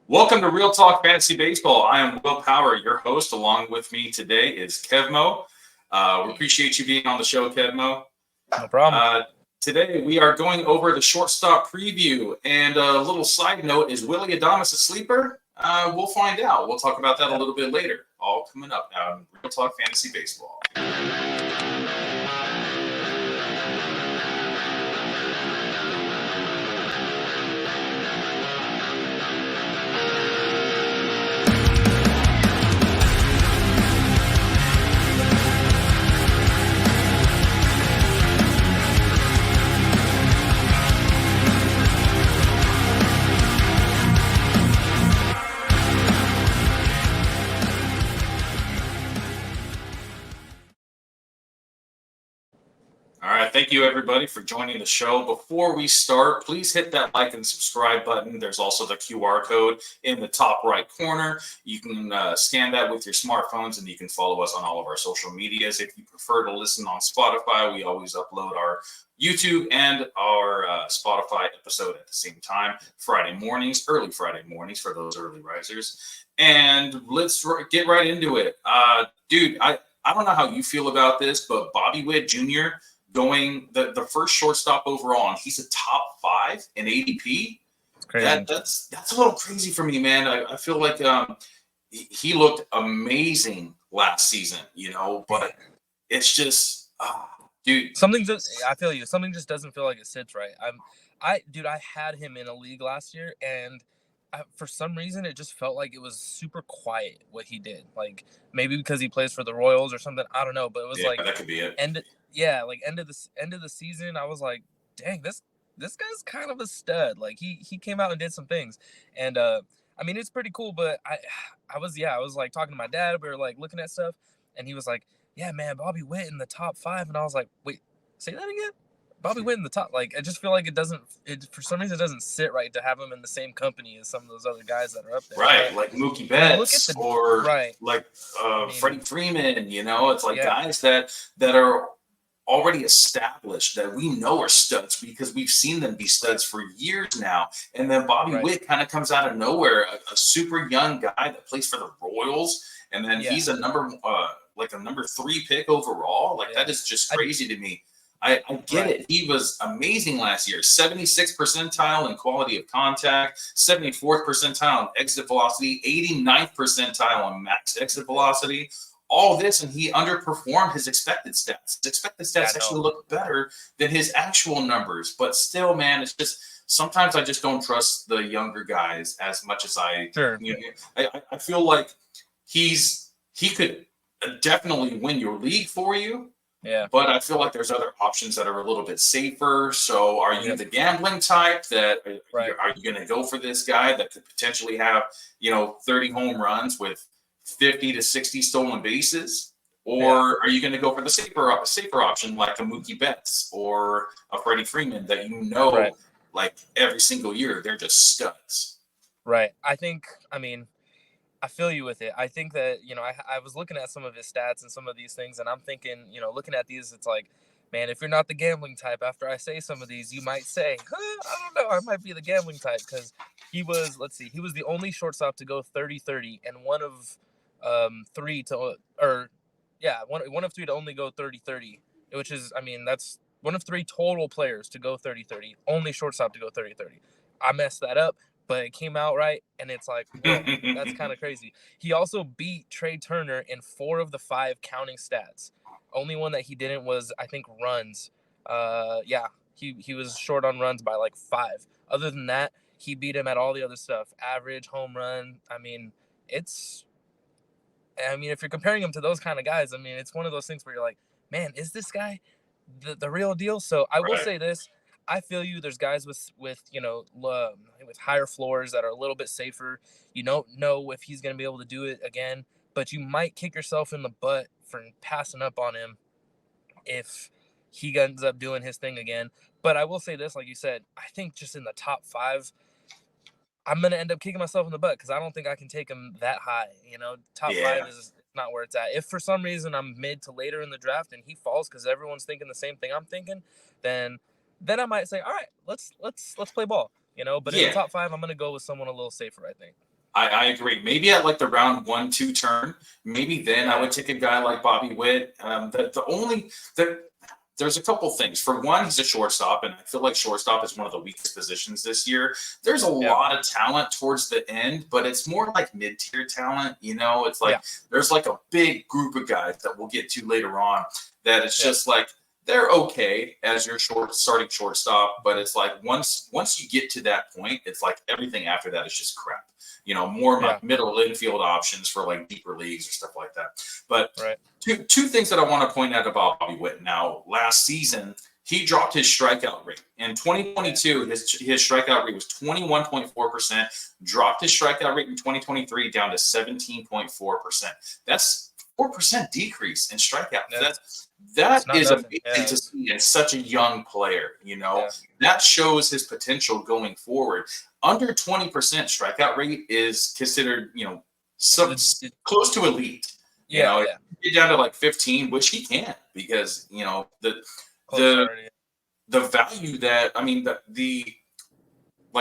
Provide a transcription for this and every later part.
Welcome to Real Talk Fantasy Baseball. I am Will Power, your host. Along with me today is Kevmo. We appreciate you being on the show, Kevmo. No problem. Today we are going over the shortstop preview. And a little side note, is Willy Adames a sleeper? We'll find out. We'll talk about that a little bit later. All coming up on Real Talk Fantasy Baseball. All right, thank you everybody for joining the show. Before we start, please hit that like and subscribe button. There's also the QR code in the top right corner. You can scan that with your smartphones, and you can follow us on all of our social medias. If you prefer to listen on Spotify, we always upload our YouTube and our Spotify episode at the same time, Friday mornings, early Friday mornings for those early risers. And let's get right into it. Dude, I don't know how you feel about this, but Bobby Witt Jr., going the first shortstop overall, and he's a top 5 in ADP. That's a little crazy for me, man. I feel like he looked amazing last season, but it's just, dude. I feel you. Something just doesn't feel like it sits right. I had him in a league last year, and for some reason, it just felt like it was super quiet what he did. Like maybe because he plays for the Royals or something. I don't know, but it was that could be it. End of the season, I was like, dang, this guy's kind of a stud. Like he came out and did some things, and it's pretty cool. But I was like talking to my dad. We were like looking at stuff, and he was like, yeah, man, Bobby Witt in the top 5, and I was like, wait, say that again. Bobby Witt in the top, like I just feel like for some reason it doesn't sit right to have him in the same company as some of those other guys that are up there. Right, like Mookie Betts Freddie Freeman. It's like guys that are already established that we know are studs because we've seen them be studs for years now. And then Bobby Witt kind of comes out of nowhere, a super young guy that plays for the Royals, and then he's a number 3 pick overall. That is just crazy to me. I get it. He was amazing last year. 76th percentile in quality of contact, 74th percentile in exit velocity, 89th percentile on max exit velocity. All this, and he underperformed his expected stats. His expected stats actually look better than his actual numbers. But still, man, it's just sometimes I just don't trust the younger guys as much as I. Sure. I feel like he could definitely win your league for you. Yeah. But I feel like there's other options that are a little bit safer. So are you the gambling type that are you going to go for this guy that could potentially have, 30 home runs with 50 to 60 stolen bases? Or are you going to go for the safer option like a Mookie Betts or a Freddie Freeman that like every single year they're just studs? Right. I feel you with it. I think that, I was looking at some of his stats and some of these things, and I'm thinking, looking at these, it's like, man, if you're not the gambling type, after I say some of these, you might say, I don't know, I might be the gambling type, because he was the only shortstop to go 30-30, and one of three to only go 30-30, which is, that's one of 3 total players to go 30-30, only shortstop to go 30-30. I messed that up, but it came out right, and it's like, whoa, that's kind of crazy. He also beat Trea Turner in 4 of the 5 counting stats. Only one that he didn't was, I think, runs. He was short on runs by like 5. Other than that, he beat him at all the other stuff. Average, home run. If you're comparing him to those kind of guys, it's one of those things where you're like, man, is this guy the real deal? So I will say this. I feel you. There's guys with higher floors that are a little bit safer. You don't know if he's going to be able to do it again, but you might kick yourself in the butt for passing up on him if he ends up doing his thing again. But I will say this, like you said, I think just in the top 5, I'm going to end up kicking myself in the butt because I don't think I can take him that high. Top 5 is not where it's at. If for some reason I'm mid to later in the draft and he falls because everyone's thinking the same thing I'm thinking, then I might say, all right, let's play ball. But in the top 5, I'm going to go with someone a little safer, I think. I agree. Maybe at like the round 1-2 turn, maybe then I would take a guy like Bobby Witt. There's a couple things. For one, he's a shortstop, and I feel like shortstop is one of the weakest positions this year. There's a lot of talent towards the end, but it's more like mid-tier talent. It's like there's like a big group of guys that we'll get to later on that it's just like they're okay as your starting shortstop, but it's like once you get to that point, it's like everything after that is just crap. More like middle infield options for like deeper leagues or stuff like that. But two things that I want to point out about Bobby Witt. Now, last season, he dropped his strikeout rate. In 2022, his strikeout rate was 21.4%, dropped his strikeout rate in 2023 down to 17.4%. That's 4% decrease in strikeouts. That is amazing to see in such a young player. That shows his potential going forward. Under 20% strikeout rate is considered, close to elite. Get down to like 15, which he can, because the value that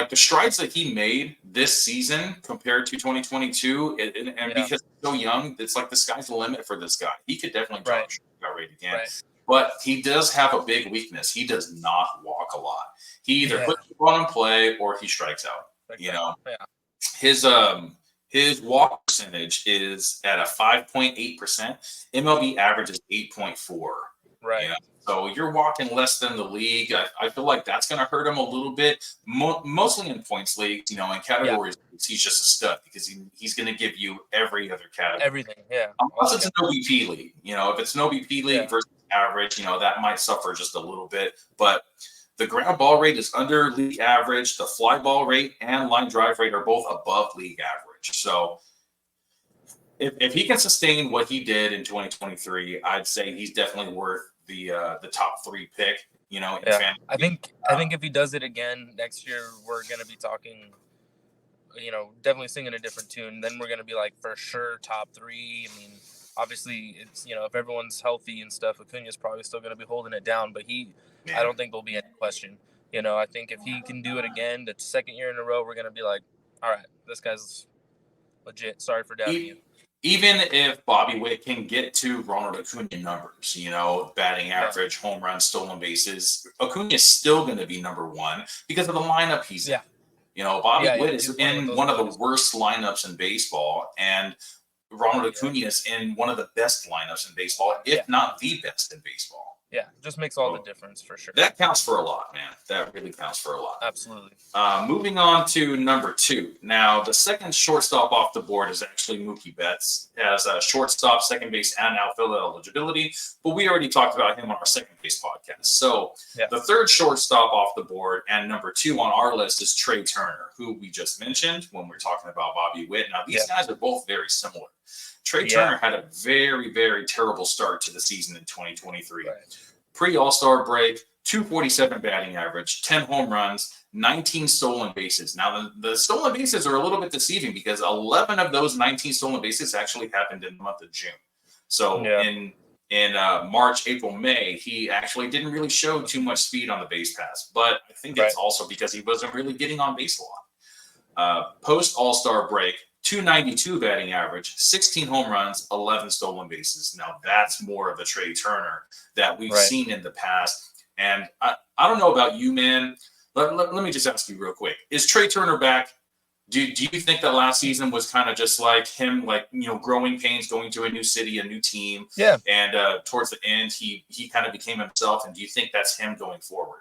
the strides that he made this season compared to 2022, and because he's so young, it's like the sky's the limit for this guy. He could definitely drop strikeout rate again. But he does have a big weakness. He does not walk a lot. He either puts the ball in play or he strikes out. His walk percentage is at a 5.8%. MLB average is 8.4. Right. So you're walking less than the league. I feel like that's going to hurt him a little bit, mostly in points leagues. In categories, he's just a stud because he's going to give you every other category. Everything, Unless it's an OBP league. If it's an OBP league versus average, that might suffer just a little bit. But the ground ball rate is under league average. The fly ball rate and line drive rate are both above league average. So if he can sustain what he did in 2023, I'd say he's definitely worth the top 3 pick. I think if he does it again next year, we're gonna be talking, definitely singing a different tune. Then we're gonna be like for sure top 3. I mean, obviously it's if everyone's healthy and stuff, Acuna's probably still gonna be holding it down, but I don't think there'll be any question. I think if he can do it again, the second year in a row, we're gonna be like, all right, this guy's legit. Sorry for doubting you. Even if Bobby Witt can get to Ronald Acuna numbers, batting average, home runs, stolen bases, Acuna is still going to be number 1 because of the lineup he's in. Bobby Witt is in one of the worst lineups in baseball, and Ronald Acuna is in one of the best lineups in baseball, if not the best in baseball. Yeah, just makes all the difference for sure. That counts for a lot, man. That really counts for a lot. Absolutely. Moving on to number 2. Now, the second shortstop off the board is actually Mookie Betts as a shortstop, second base, and outfield eligibility. But we already talked about him on our second base podcast. So the third shortstop off the board and number 2 on our list is Trea Turner, who we just mentioned when we're talking about Bobby Witt. Now, these guys are both very similar. Trea Turner had a very, very terrible start to the season in 2023. Pre-All-Star break, 247 batting average, 10 home runs, 19 stolen bases. Now, the stolen bases are a little bit deceiving because 11 of those 19 stolen bases actually happened in the month of June. So in March, April, May, he actually didn't really show too much speed on the base pass. But I think it's also because he wasn't really getting on base a lot. Post-All-Star break, 292 batting average, 16 home runs, 11 stolen bases. Now, that's more of the Trea Turner that we've seen in the past. And I don't know about you, man. Let me just ask you real quick. Is Trea Turner back? Do you think that last season was kind of just like him, growing pains, going to a new city, a new team? Yeah. And towards the end, he kind of became himself. And do you think that's him going forward?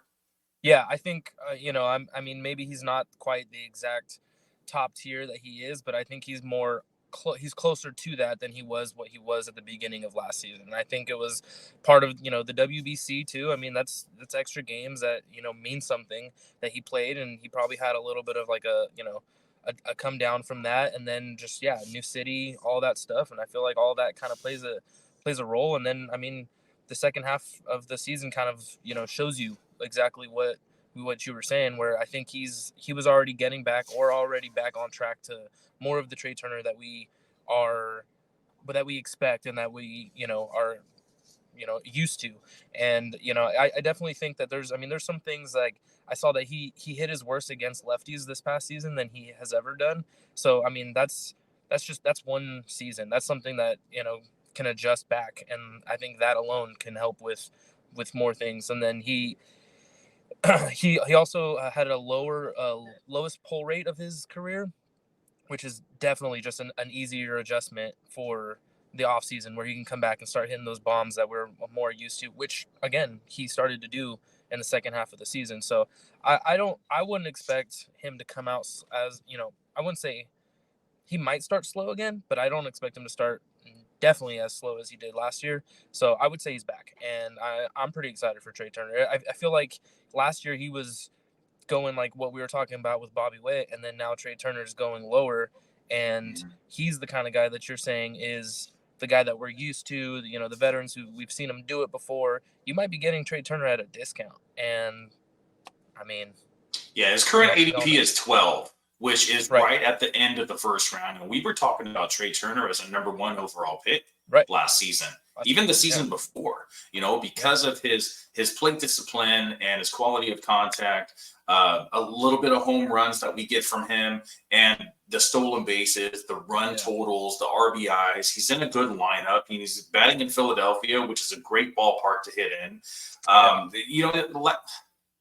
Yeah, I think, maybe he's not quite the exact top tier that he is, but I think he's more he's closer to that than he was at the beginning of last season. And I think it was part of the WBC too. I mean, that's extra games that mean something that he played, and he probably had a little bit of like a come down from that, and then just new city, all that stuff. And I feel like all that kind of plays a role. And then the second half of the season kind of shows you exactly what you were saying, where I think he was already getting back on track to more of the Trea Turner that we expect and that we are used to. And I definitely think that there's some things like I saw that he hit his worst against lefties this past season than he has ever done. So I mean, that's one season. That's something that, can adjust back, and I think that alone can help with more things. And then he he also had a lowest pull rate of his career, which is definitely just an easier adjustment for the offseason, where he can come back and start hitting those bombs that we're more used to, which again he started to do in the second half of the season. So I wouldn't expect him to come out as, I wouldn't say he might start slow again, but I don't expect him to start definitely as slow as he did last year. So I would say he's back, and I'm pretty excited for Trea Turner. I feel like last year he was going like what we were talking about with Bobby Witt, and then now Trea Turner's going lower, and he's the kind of guy that you're saying is the guy that we're used to, the veterans who we've seen him do it before. You might be getting Trea Turner at a discount, and I mean, yeah, his current ADP is 12, which is right at the end of the first round. And we were talking about Trea Turner as a number 1 overall pick last season, even the season before, because of his plate discipline and his quality of contact, a little bit of home runs that we get from him, and the stolen bases, the run totals, the RBIs. He's in a good lineup. He's batting in Philadelphia, which is a great ballpark to hit in.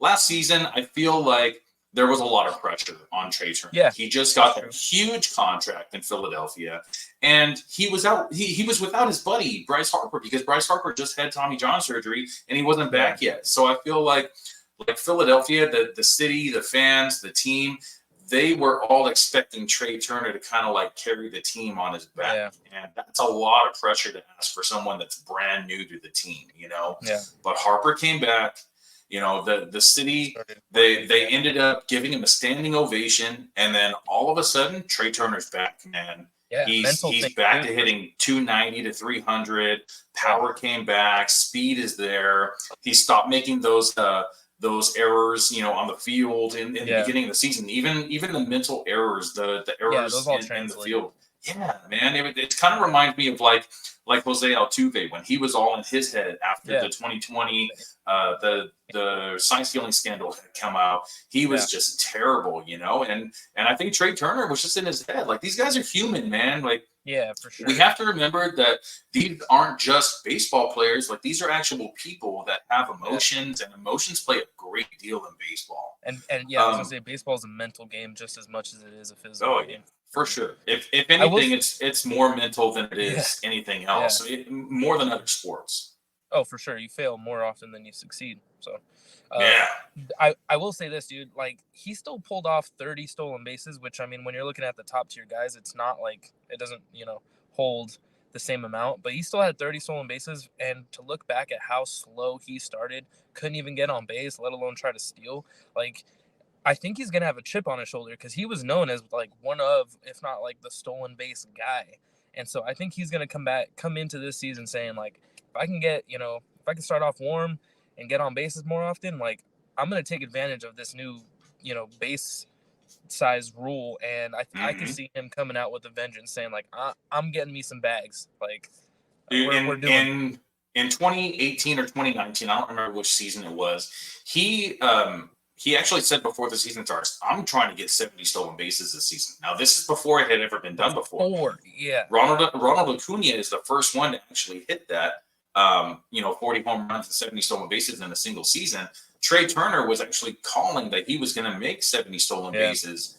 Last season, I feel like there was a lot of pressure on Trea Turner. Yeah, he just got a huge contract in Philadelphia, and he was out. He was without his buddy Bryce Harper, because Bryce Harper just had Tommy John surgery and he wasn't back yet. So I feel like Philadelphia, the city, the fans, the team, they were all expecting Trea Turner to kind of like carry the team on his back, and that's a lot of pressure to ask for someone that's brand new to the team. Yeah. But Harper came back. The city, they ended up giving him a standing ovation, and then all of a sudden, Trea Turner's back, man. Yeah, he's back to hitting 290 to 300. Power came back. Speed is there. He stopped making those errors, on the field in the beginning of the season. Even the mental errors, the errors in the field. Yeah, man. It kind of reminds me of like Jose Altuve when he was all in his head after the 2020 the sign stealing scandal had come out. He was just terrible, and I think Trea Turner was just in his head. Like, these guys are human, man. Like, yeah, for sure. We have to remember that these aren't just baseball players. Like, these are actual people that have emotions, and emotions play a great deal in baseball. And I was gonna say, baseball is a mental game just as much as it is a physical game. For sure. If anything, it's more mental than it is anything else. Yeah. More than other sports. Oh, for sure. You fail more often than you succeed. So, I will say this, dude. Like, he still pulled off 30 stolen bases, which, I mean, when you're looking at the top tier guys, it's not like it doesn't, hold the same amount. But he still had 30 stolen bases, and to look back at how slow he started, couldn't even get on base, let alone try to steal. Like, I think he's gonna have a chip on his shoulder, because he was known as like one of, if not like the stolen base guy. And so I think he's gonna come into this season saying, like, if I can get, if I can start off warm and get on bases more often, like, I'm gonna take advantage of this new, base size rule. And I can see him coming out with a vengeance, saying, like, I'm getting me some bags. Like, we're doing. In 2018 or 2019, I don't remember which season it was. He actually said before the season starts, I'm trying to get 70 stolen bases this season. Now, this is before it had ever been done before. Ronald Acuna is the first one to actually hit that, 40 home runs and 70 stolen bases in a single season. Trea Turner was actually calling that he was going to make 70 stolen bases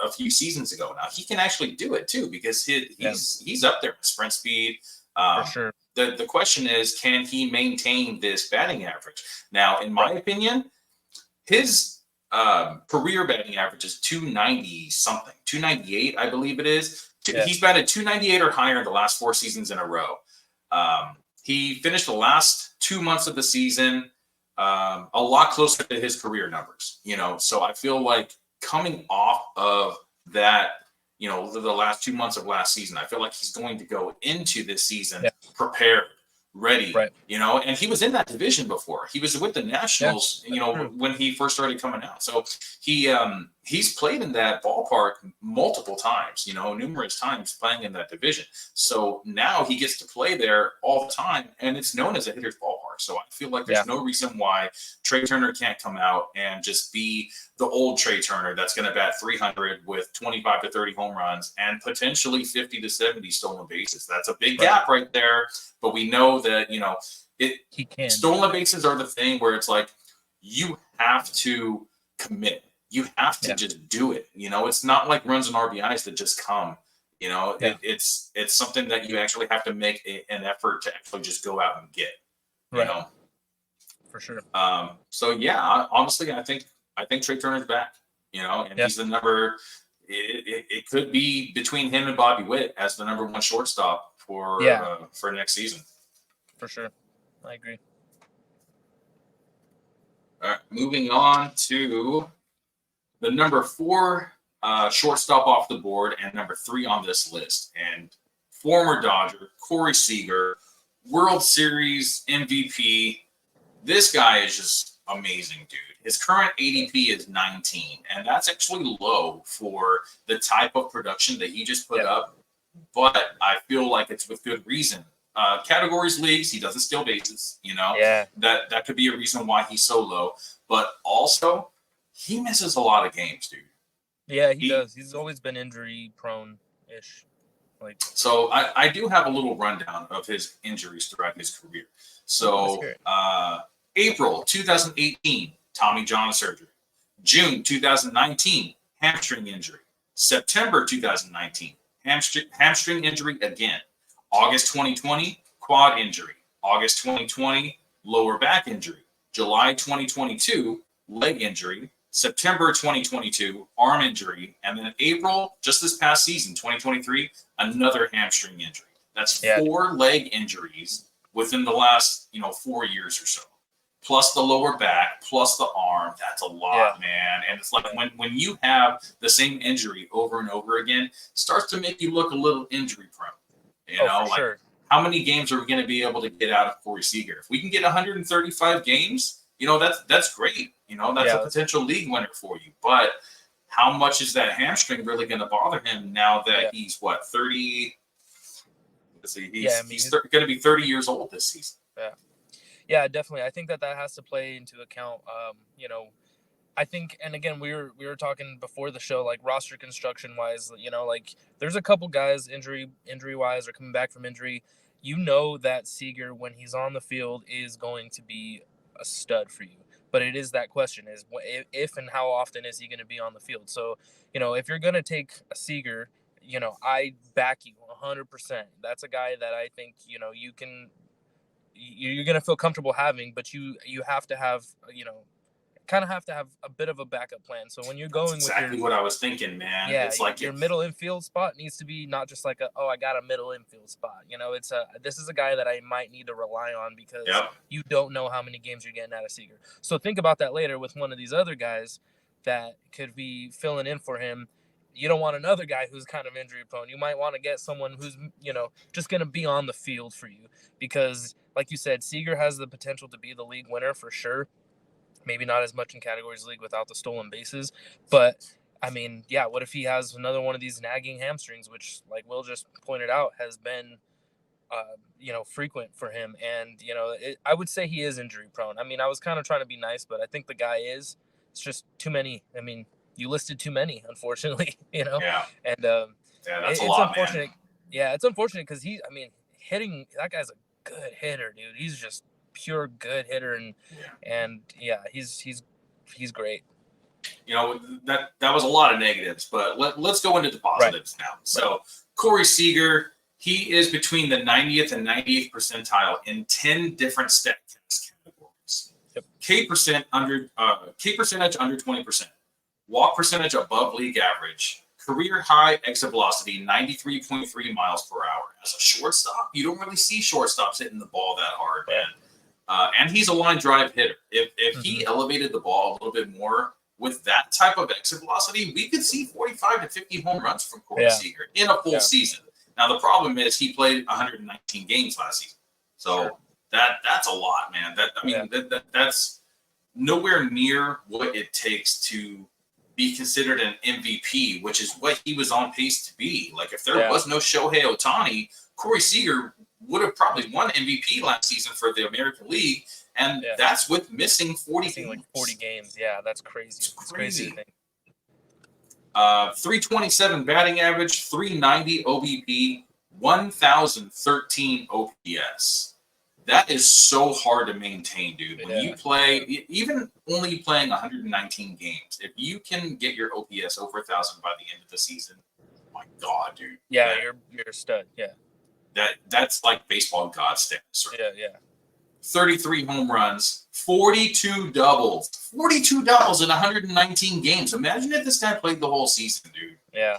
a few seasons ago. Now, he can actually do it too, because he's up there with sprint speed. For sure. The question is, can he maintain this batting average? Now, in my opinion, his career batting average is 290 something, 298, I believe it is. He's batted 298 or higher in the last 4 seasons in a row. He finished the last 2 months of the season a lot closer to his career numbers. So I feel like coming off of that, the last 2 months of last season, I feel like he's going to go into this season prepared, ready, and he was in that division before. He was with the Nationals, when he first started coming out. So he's played in that ballpark multiple times, numerous times playing in that division. So now he gets to play there all the time, and it's known as a hitter's ballpark. anymore. So I feel like there's no reason why Trea Turner can't come out and just be the old Trea Turner that's going to bat 300 with 25 to 30 home runs and potentially 50 to 70 stolen bases. That's a big gap right there. But we know that, he can. Stolen bases are the thing where it's like you have to commit. You have to just do it. It's not like runs and RBIs that just come. It's something that you actually have to make an effort to actually just go out and get. For sure. Honestly, I think Trea Turner's back. And he's the number. It could be between him and Bobby Witt as the number one shortstop for next season. For sure, I agree. All right, moving on to the number 4 shortstop off the board and number 3 on this list. And former Dodger, Corey Seager, World Series MVP. This guy is just amazing, dude. His current ADP is 19, and that's actually low for the type of production that he just put up. But I feel like it's with good reason. Categories leagues, he doesn't steal bases, that could be a reason why he's so low. But also, he misses a lot of games, dude. Yeah, he does. He's always been injury prone-ish. So I do have a little rundown of his injuries throughout his career. So April 2018, Tommy John surgery. June 2019, hamstring injury. September 2019, hamstring injury again. August 2020, quad injury. August 2020, lower back injury. July 2022, leg injury. September 2022, arm injury. And then April, just this past season, 2023, another hamstring injury. That's 4 leg injuries within the last, 4 years or so. Plus the lower back, plus the arm. That's a lot, man. And it's like when you have the same injury over and over again, it starts to make you look a little injury prone. How many games are we going to be able to get out of Corey Seager? If we can get 135 games, that's great. That's a potential league winner for you. But how much is that hamstring really going to bother him now that he's 30? Let's see, he's going to be 30 years old this season. Yeah, definitely. I think that has to play into account. I think, and again, we were talking before the show, like roster construction wise, there's a couple guys injury wise or coming back from injury. That Seager, when he's on the field, is going to be a stud for you. But it is that question is if and how often is he going to be on the field? So, if you're going to take a Seager, I back you 100%. That's a guy that I think, you're going to feel comfortable having, but you have to have, kind of have to have a bit of a backup plan. So when you're going That's exactly what I was thinking, man. Yeah, it's like your middle infield spot needs to be not just like I got a middle infield spot. This is a guy that I might need to rely on because you don't know how many games you're getting out of Seager. So think about that later with one of these other guys that could be filling in for him. You don't want another guy who's kind of injury prone. You might want to get someone who's, just going to be on the field for you because, like you said, Seager has the potential to be the league winner for sure. Maybe not as much in categories league without the stolen bases. But, what if he has another one of these nagging hamstrings, which, like Will just pointed out, has been, frequent for him. And, I would say he is injury prone. I was kind of trying to be nice, but I think the guy is. It's just too many. You listed too many, unfortunately, Yeah. And that's a lot, unfortunate. Man. Yeah, it's unfortunate because hitting, that guy's a good hitter, dude. He's just pure good hitter, and he's great. That was a lot of negatives, but let's go into the positives now. So Corey Seager, he is between the 90th and 98th percentile in 10 different stat test categories. K percentage under 20%, walk percentage above league average, career high exit velocity 93.3 miles per hour. As a shortstop, you don't really see shortstops hitting the ball that hard, man. And he's a line drive hitter. If he elevated the ball a little bit more with that type of exit velocity, we could see 45 to 50 home runs from Corey Seager in a full season. Now, the problem is he played 119 games last season. So that's a lot, man. That's nowhere near what it takes to be considered an MVP, which is what he was on pace to be. Like, if there was no Shohei Ohtani, Corey Seager would have probably won MVP last season for the American League, and that's with missing 40 games. Like 40 games. Yeah, that's crazy. It's crazy. to think. 327 batting average, 390 OBP, 1,013 OPS. That is so hard to maintain, dude. When you play, even only playing 119 games, if you can get your OPS over 1,000 by the end of the season, my God, dude. Yeah, you're a stud. Yeah. That's like baseball god status. Right? Yeah. 33 home runs, 42 doubles. 42 doubles in 119 games. Imagine if this guy played the whole season, dude. Yeah.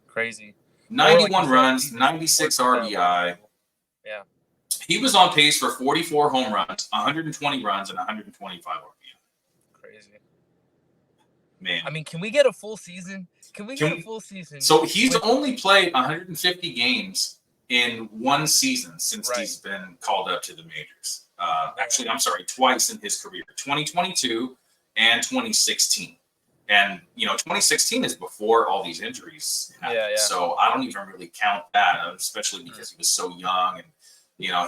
Crazy. 91 runs, 96 RBI. Yeah. He was on pace for 44 home runs, 120 runs, and 125 RBI. Crazy. Man. I mean, can we get a full season? Can we get a full season? So he's only played 150 games in one season since he's been called up to the majors. Actually, I'm sorry, twice in his career, 2022 and 2016. And, 2016 is before all these injuries happened. Yeah. So I don't even really count that, especially because he was so young and,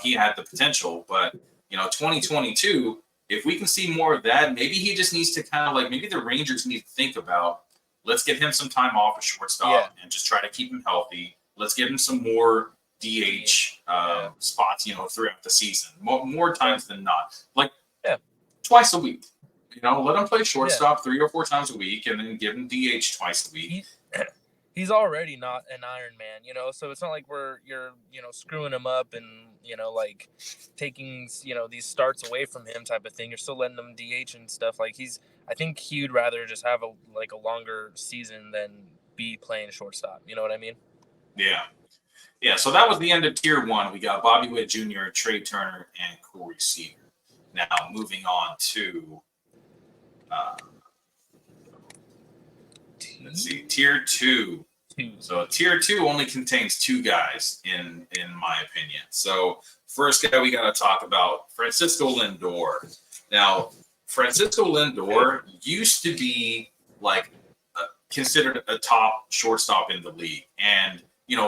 he had the potential. But, 2022, if we can see more of that, maybe he just needs to kind of maybe the Rangers need to think about, let's get him some time off of shortstop and just try to keep him healthy. Let's give him some more DH spots, throughout the season, more times than not, twice a week. Let him play shortstop 3 or 4 times a week, and then give him DH twice a week. He's already not an Iron Man, so it's not like you're screwing him up and taking these starts away from him type of thing. You're still letting him DH and stuff. I think he'd rather just have a longer season than be playing shortstop. You know what I mean? Yeah. Yeah, so that was the end of Tier 1. We got Bobby Witt Jr., Trea Turner, and Corey Seager. Now, moving on to, let's see, Tier 2. So Tier 2 only contains 2 guys, in my opinion. So first guy we got to talk about, Francisco Lindor. Now, Francisco Lindor used to be, considered a top shortstop in the league. And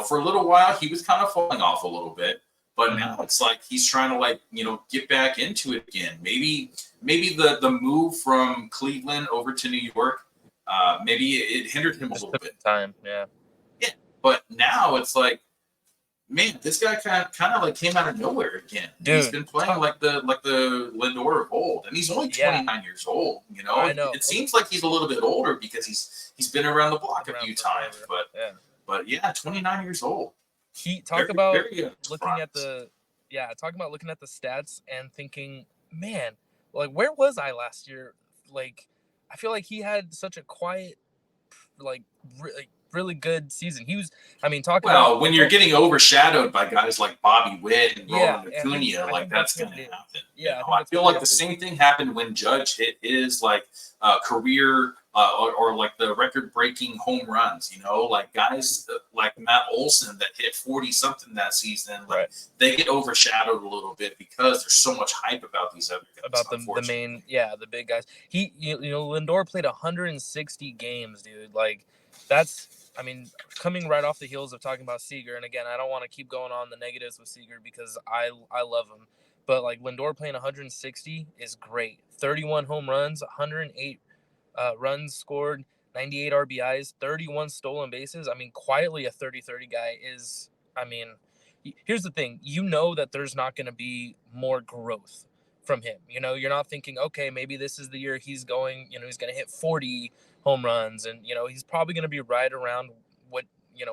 for a little while, he was kind of falling off a little bit, but now it's he's trying to get back into it again. Maybe the move from Cleveland over to New York, maybe it hindered him a little bit. Yeah. But now it's man, this guy kind of came out of nowhere again. Dude, he's been playing like the Lindor of old, and he's only 29 years old. I know. It seems like he's a little bit older because he's been around the block a few times, But 29 years old. Talk about looking at the stats and thinking, man, where was I last year? I feel like he had such a quiet, really good season. He was, when you're getting overshadowed by guys like Bobby Witt and Ronald Acuna, that's going to happen. Yeah, I feel like the same thing happened when Judge hit his career or the record-breaking home runs. Guys like Matt Olson that hit 40-something that season. They get overshadowed a little bit because there's so much hype about these other guys. About the big guys. Lindor played 160 games, dude. That's. Coming right off the heels of talking about Seager, and again, I don't want to keep going on the negatives with Seager because I love him, but Lindor playing 160 is great. 31 home runs, 108 runs scored, 98 RBIs, 31 stolen bases. Quietly a 30-30 guy is. Here's the thing: that there's not going to be more growth from him. You're not thinking, okay, maybe this is the year he's going. He's going to hit 40 home runs, and he's probably going to be right around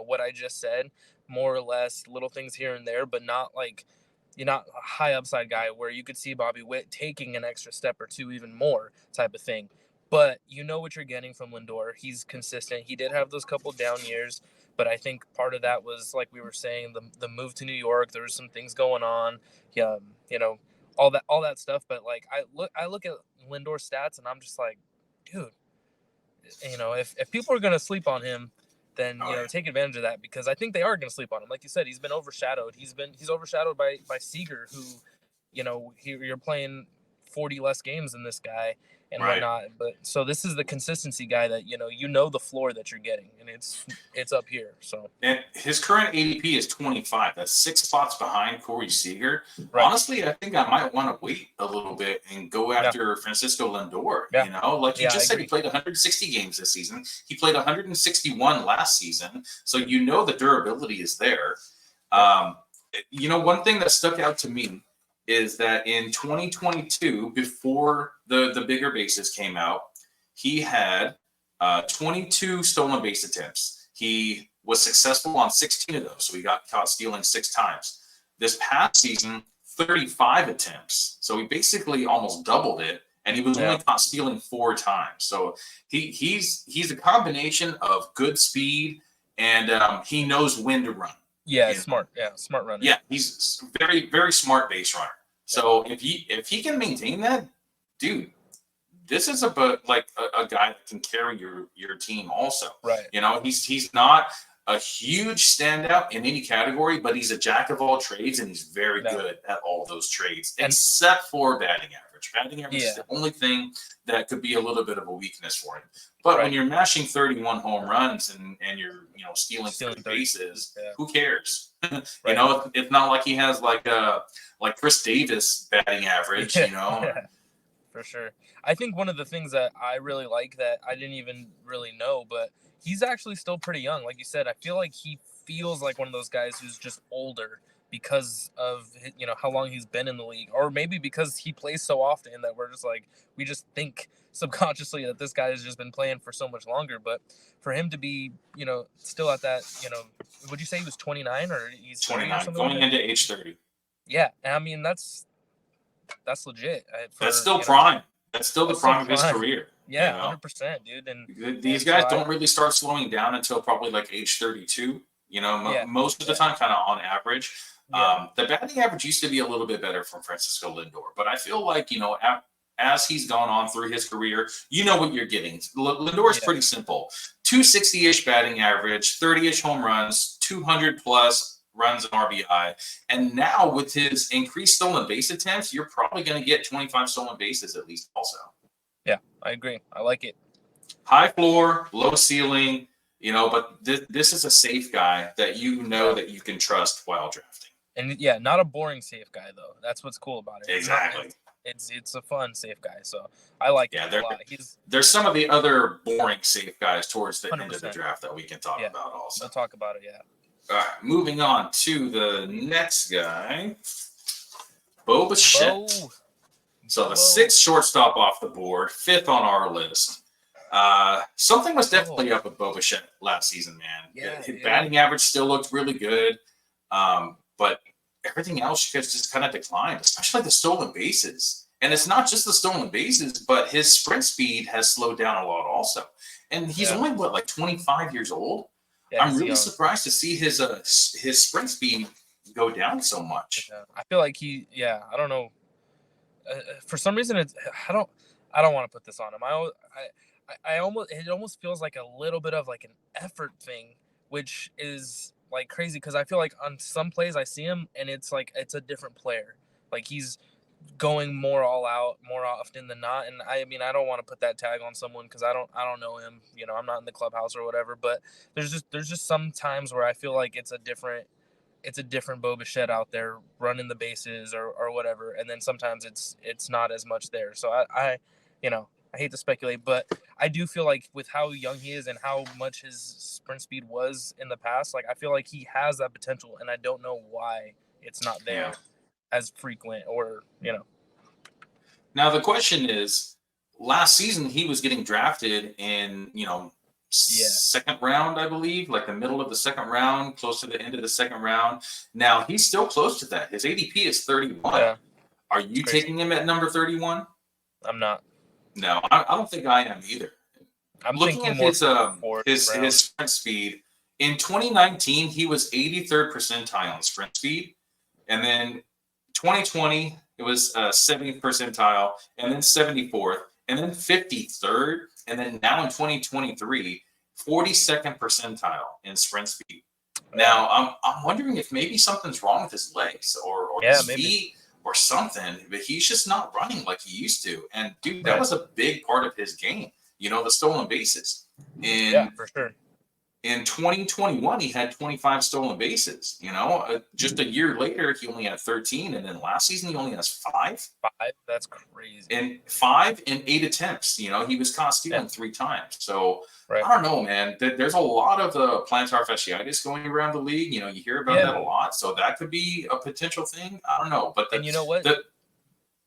what I just said, more or less, little things here and there, but not you're not a high upside guy where you could see Bobby Witt taking an extra step or two, even more type of thing. But what you're getting from Lindor. He's consistent. He did have those couple down years, but I think part of that was, like we were saying, the move to New York. There was some things going on, all that stuff. But I look at Lindor's stats and I'm just like, dude, if people are gonna sleep on him, then take advantage of that, because I think they are gonna sleep on him. Like you said, he's been overshadowed. He's overshadowed by Seager, who, you're playing 40 less games than this guy, and Right. whatnot. But so this is the consistency guy that you know the floor that you're getting, and it's up here. So And his current ADP is 25. That's 6 spots behind Corey Seager. Right. Honestly, I think I might want to wait a little bit and go after Francisco Lindor. Yeah. You know, like you Yeah, just I said, he agree. played 160 games this season. He played 161 last season. So you know the durability is there. One thing that stuck out to me is that in 2022, before the bigger bases came out, he had 22 stolen base attempts. He was successful on 16 of those, so he got caught stealing 6 times. This past season, 35 attempts. So he basically almost doubled it, and he was only caught stealing 4 times. So he's a combination of good speed and he knows when to run. Yeah, smart. Yeah, smart runner. Yeah, he's very, very smart base runner. So if he can maintain that, dude, this is about like a guy that can carry your team also. Right. He's not a huge standout in any category, but he's a jack of all trades, and he's very good at all those trades, except for batting average. Batting average is the only thing that could be a little bit of a weakness for him. But when you're mashing 31 home runs and you're stealing 30 bases, who cares? It's not like he has like Chris Davis batting average. For sure. I think one of the things that I really like that I didn't even really know, but he's actually still pretty young. Like you said, I feel like he feels like one of those guys who's just older because of how long he's been in the league, or maybe because he plays so often that we're just like, we just think subconsciously that this guy has just been playing for so much longer. But for him to be still at that, would you say he was 29 or he's 29 going into age 30? Yeah, I mean that's legit. That's still prime. That's still the prime of his career. Yeah, 100%, dude. And these guys don't really start slowing down until probably like age 32. Most of the time, kind of on average. The batting average used to be a little bit better from Francisco Lindor, but I feel like as he's gone on through his career, you know what you're getting. Lindor is pretty simple: 260-ish batting average, 30-ish home runs, 200+ runs and RBI. And now with his increased stolen base attempts, you're probably going to get 25 stolen bases at least also. Yeah, I agree. I like it. High floor, low ceiling, but this is a safe guy that that you can trust while drafting. And not a boring safe guy though. That's what's cool about it. Exactly. It's a fun safe guy. So I like it a lot. There's some of the other boring safe guys towards the 100%. End of the draft that we can talk about also. We'll talk about it, All right, moving on to the next guy, Bo Bichette. So the 6th shortstop off the board, 5th on our list. Something was definitely up with Bo Bichette last season, man. His batting average still looked really good, but everything else just kind of declined, especially the stolen bases. And it's not just the stolen bases, but his sprint speed has slowed down a lot also. And he's only, 25 years old? Yeah, I'm really surprised to see his sprint speed go down so much. Yeah. I feel like I don't know. For some reason, I don't want to put this on him. It almost feels like a little bit of like an effort thing, which is like crazy because I feel like on some plays I see him and it's like it's a different player. Like he's going more all out more often than not. And I mean, I don't want to put that tag on someone because I don't know him. I'm not in the clubhouse or whatever. But there's just some times where I feel like it's a different Bo Bichette out there running the bases or whatever. And then sometimes it's not as much there. So I hate to speculate, but I do feel like with how young he is and how much his sprint speed was in the past, like I feel like he has that potential, and I don't know why it's not there as frequent or. Now the question is, last season he was getting drafted in second round, I believe, like the middle of the second round, close to the end of the second round. Now he's still close to that. His ADP is 31. Yeah. Are you taking him at number 31? I'm not. No, I don't think I am either. I'm looking at his sprint speed. In 2019, he was 83rd percentile in sprint speed. And then 2020, it was 70th percentile, and then 74th, and then 53rd. And then now in 2023, 42nd percentile in sprint speed. Now, I'm wondering if maybe something's wrong with his legs, or is he or something, but he's just not running like he used to. And dude, that Right. was a big part of his game. The stolen bases. Yeah, for sure. In 2021, he had 25 stolen bases. Just a year later, he only had 13, and then last season he only has 5. 5. That's crazy. And 5 in 8 attempts. He was caught stealing 3 times. So Right. I don't know, man. There's a lot of plantar fasciitis going around the league. You hear about that a lot. So that could be a potential thing. I don't know. But and you know what?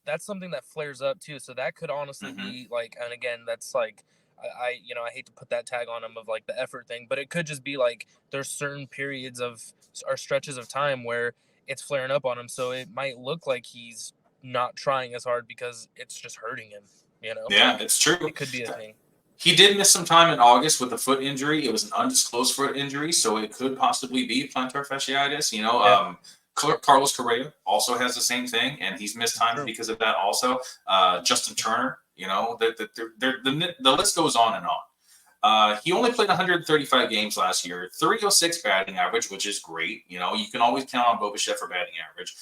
That's something that flares up too. So that could honestly be like, and again, that's like, I hate to put that tag on him of like the effort thing, but it could just be like there's certain periods of or stretches of time where it's flaring up on him. So it might look like he's not trying as hard because it's just hurting him. Yeah, it's true. It could be a thing. He did miss some time in August with a foot injury. It was an undisclosed foot injury, so it could possibly be plantar fasciitis. Carlos Correa also has the same thing, and he's missed time because of that also. Justin Turner, the list goes on and on. He only played 135 games last year, 306 batting average, which is great. You can always count on Bo Bichette for batting average.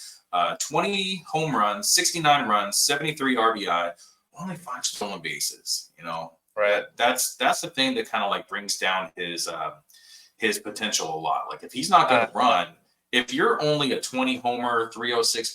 20 home runs, 69 runs, 73 RBI, only 5 stolen bases. Right. That's the thing that kind of like brings down his potential a lot. Like if he's not going to run. If you're only a 20 homer, 306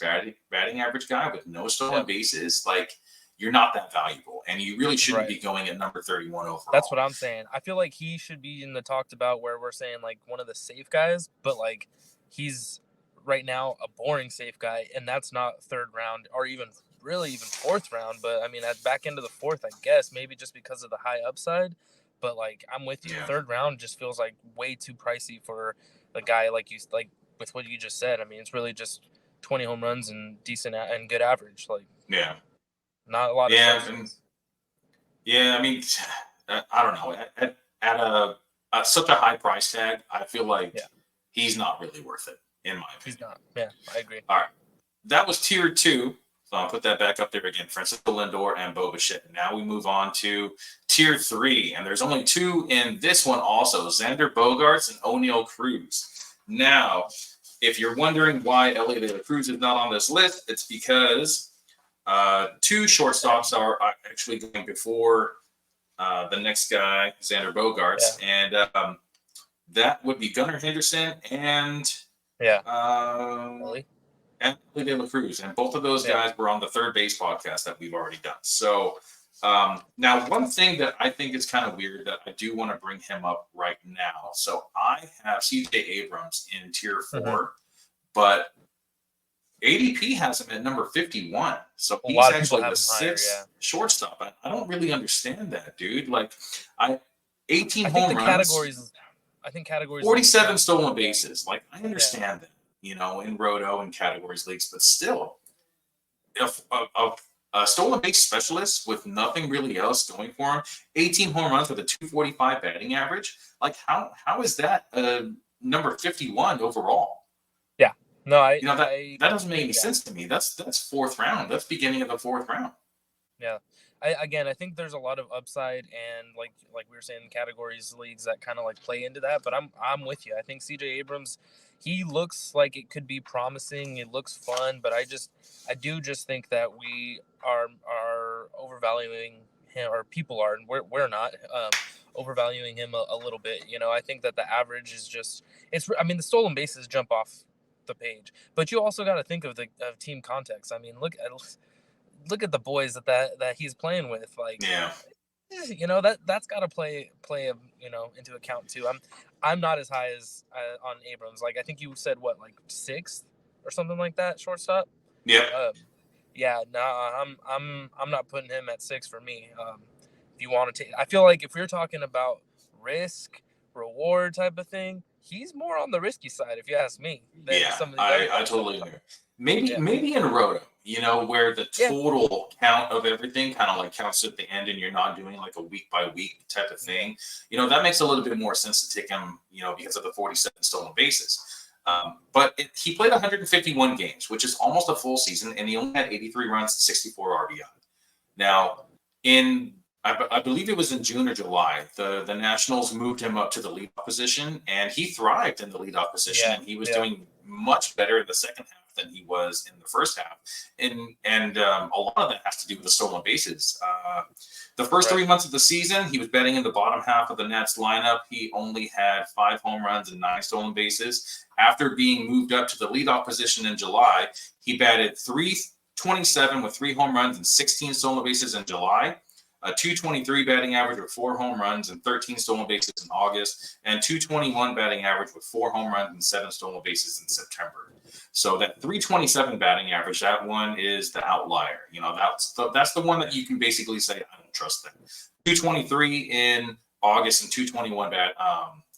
batting average guy with no stolen bases, like you're not that valuable, and you really shouldn't be going at number 31 overall. That's what I'm saying. I feel like he should be in the talked about where we're saying like one of the safe guys, but like he's right now a boring safe guy, and that's not 3rd round or even 4th round. But I mean, at back into the 4th, I guess maybe just because of the high upside. But like I'm with you, 3rd round just feels like way too pricey for a guy like you like. With what you just said, I mean, it's really just 20 home runs and decent and good average. Like, not a lot of I mean, I don't know. At such a high price tag, I feel like he's not really worth it, in my opinion. He's not. Yeah, I agree. All right. That was tier 2. So I'll put that back up there again. Francisco Lindor and Bo Bichette. Now we move on to tier 3, and there's only 2 in this one also. Xander Bogaerts and Oneil Cruz. Now, if you're wondering why Elliot De La Cruz is not on this list, it's because 2 shortstops are actually going before the next guy, Xander Bogaerts, and that would be Gunnar Henderson and Elliot De La Cruz, and both of those guys were on the Third Base podcast that we've already done. So now, one thing that I think is kind of weird that I do want to bring him up right now. So I have CJ Abrams in tier 4, but ADP has him at number 51. So he's actually the 6th shortstop. I don't really understand that, dude. Like, 18 home runs. I think categories. 47 stolen bases. Like, I understand that, in Roto and categories leagues, but still, if a stolen base specialist with nothing really else going for him, 18 home runs with a 245 batting average. Like, how is that number 51 overall? Yeah, no, that doesn't make any sense to me. That's 4th round. That's beginning of the 4th round. Yeah, I think there's a lot of upside, and like we were saying, categories leagues that kind of like play into that. But I'm with you. I think CJ Abrams, he looks like it could be promising. It looks fun, but I do think that we are overvaluing him, or people are, and we're not overvaluing him a little bit. I think that the average is just the stolen bases jump off the page, but you also got to think of team context. I mean, look at the boys that he's playing with. Like, that's got to play into account too. I'm not as high as on Abrams. Like, I think you said what, like 6th or something like that, shortstop. I'm not putting him at 6 for me. If you want to take, I feel like if we're talking about risk reward type of thing, he's more on the risky side, if you ask me. I totally agree. Maybe in Roto, where the total count of everything kind of like counts at the end, and you're not doing like a week by week type of thing. That makes a little bit more sense to take him, because of the 47 stolen bases. But he played 151 games, which is almost a full season, and he only had 83 runs and 64 RBI. Now, I believe it was in June or July, the Nationals moved him up to the leadoff position, and he thrived in the leadoff position. And he was doing much better in the second half than he was in the first half. And a lot of that has to do with the stolen bases. The first 3 months of the season, he was batting in the bottom half of the Nets lineup. He only had 5 home runs and 9 stolen bases. After being moved up to the leadoff position in July, he batted .327 with 3 home runs and 16 stolen bases in July. A .223 batting average with 4 home runs and 13 stolen bases in August, and .221 batting average with 4 home runs and 7 stolen bases in September. So that .327 batting average, that one is the outlier. That's the one that you can basically say, I don't trust them. .223 in August and .221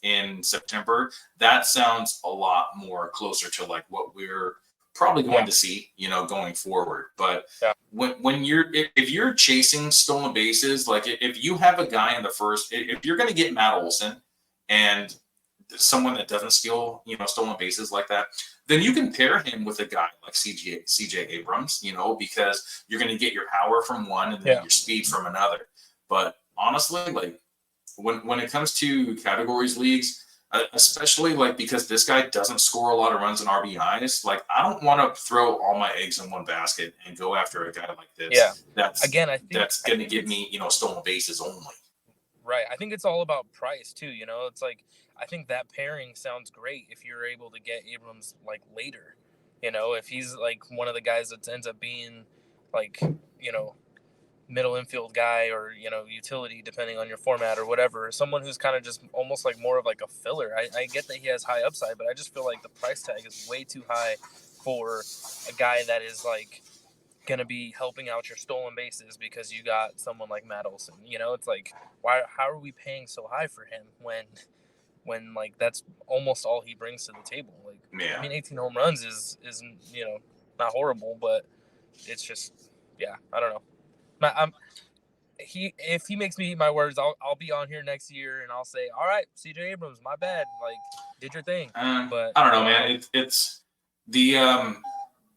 in September. That sounds a lot more closer to like what we're probably going to see, going forward. But when if you're chasing stolen bases, like if you have a guy in the first, if you're going to get Matt Olson and someone that doesn't steal, stolen bases like that, then you can pair him with a guy like CJ Abrams, because you're going to get your power from one and then your speed from another. But honestly, like when it comes to categories leagues, especially like because this guy doesn't score a lot of runs and RBIs, like I don't want to throw all my eggs in one basket and go after a guy like this. Yeah. That's that's going to give me, stolen bases only. Right. I think it's all about price too. It's like, I think that pairing sounds great if you're able to get Abrams like later, if he's like one of the guys that ends up being like, middle infield guy or utility depending on your format or whatever, someone who's kind of just almost like more of like a filler. I get that he has high upside, but I just feel like the price tag is way too high for a guy that is like gonna be helping out your stolen bases because you got someone like Matt Olson. It's like, how are we paying so high for him when like that's almost all he brings to the table? Like, I mean, 18 home runs is not horrible, but it's just, I don't know. If he makes me eat my words, I'll be on here next year and I'll say, all right, CJ Abrams, my bad, like did your thing. But I don't know, man. It's the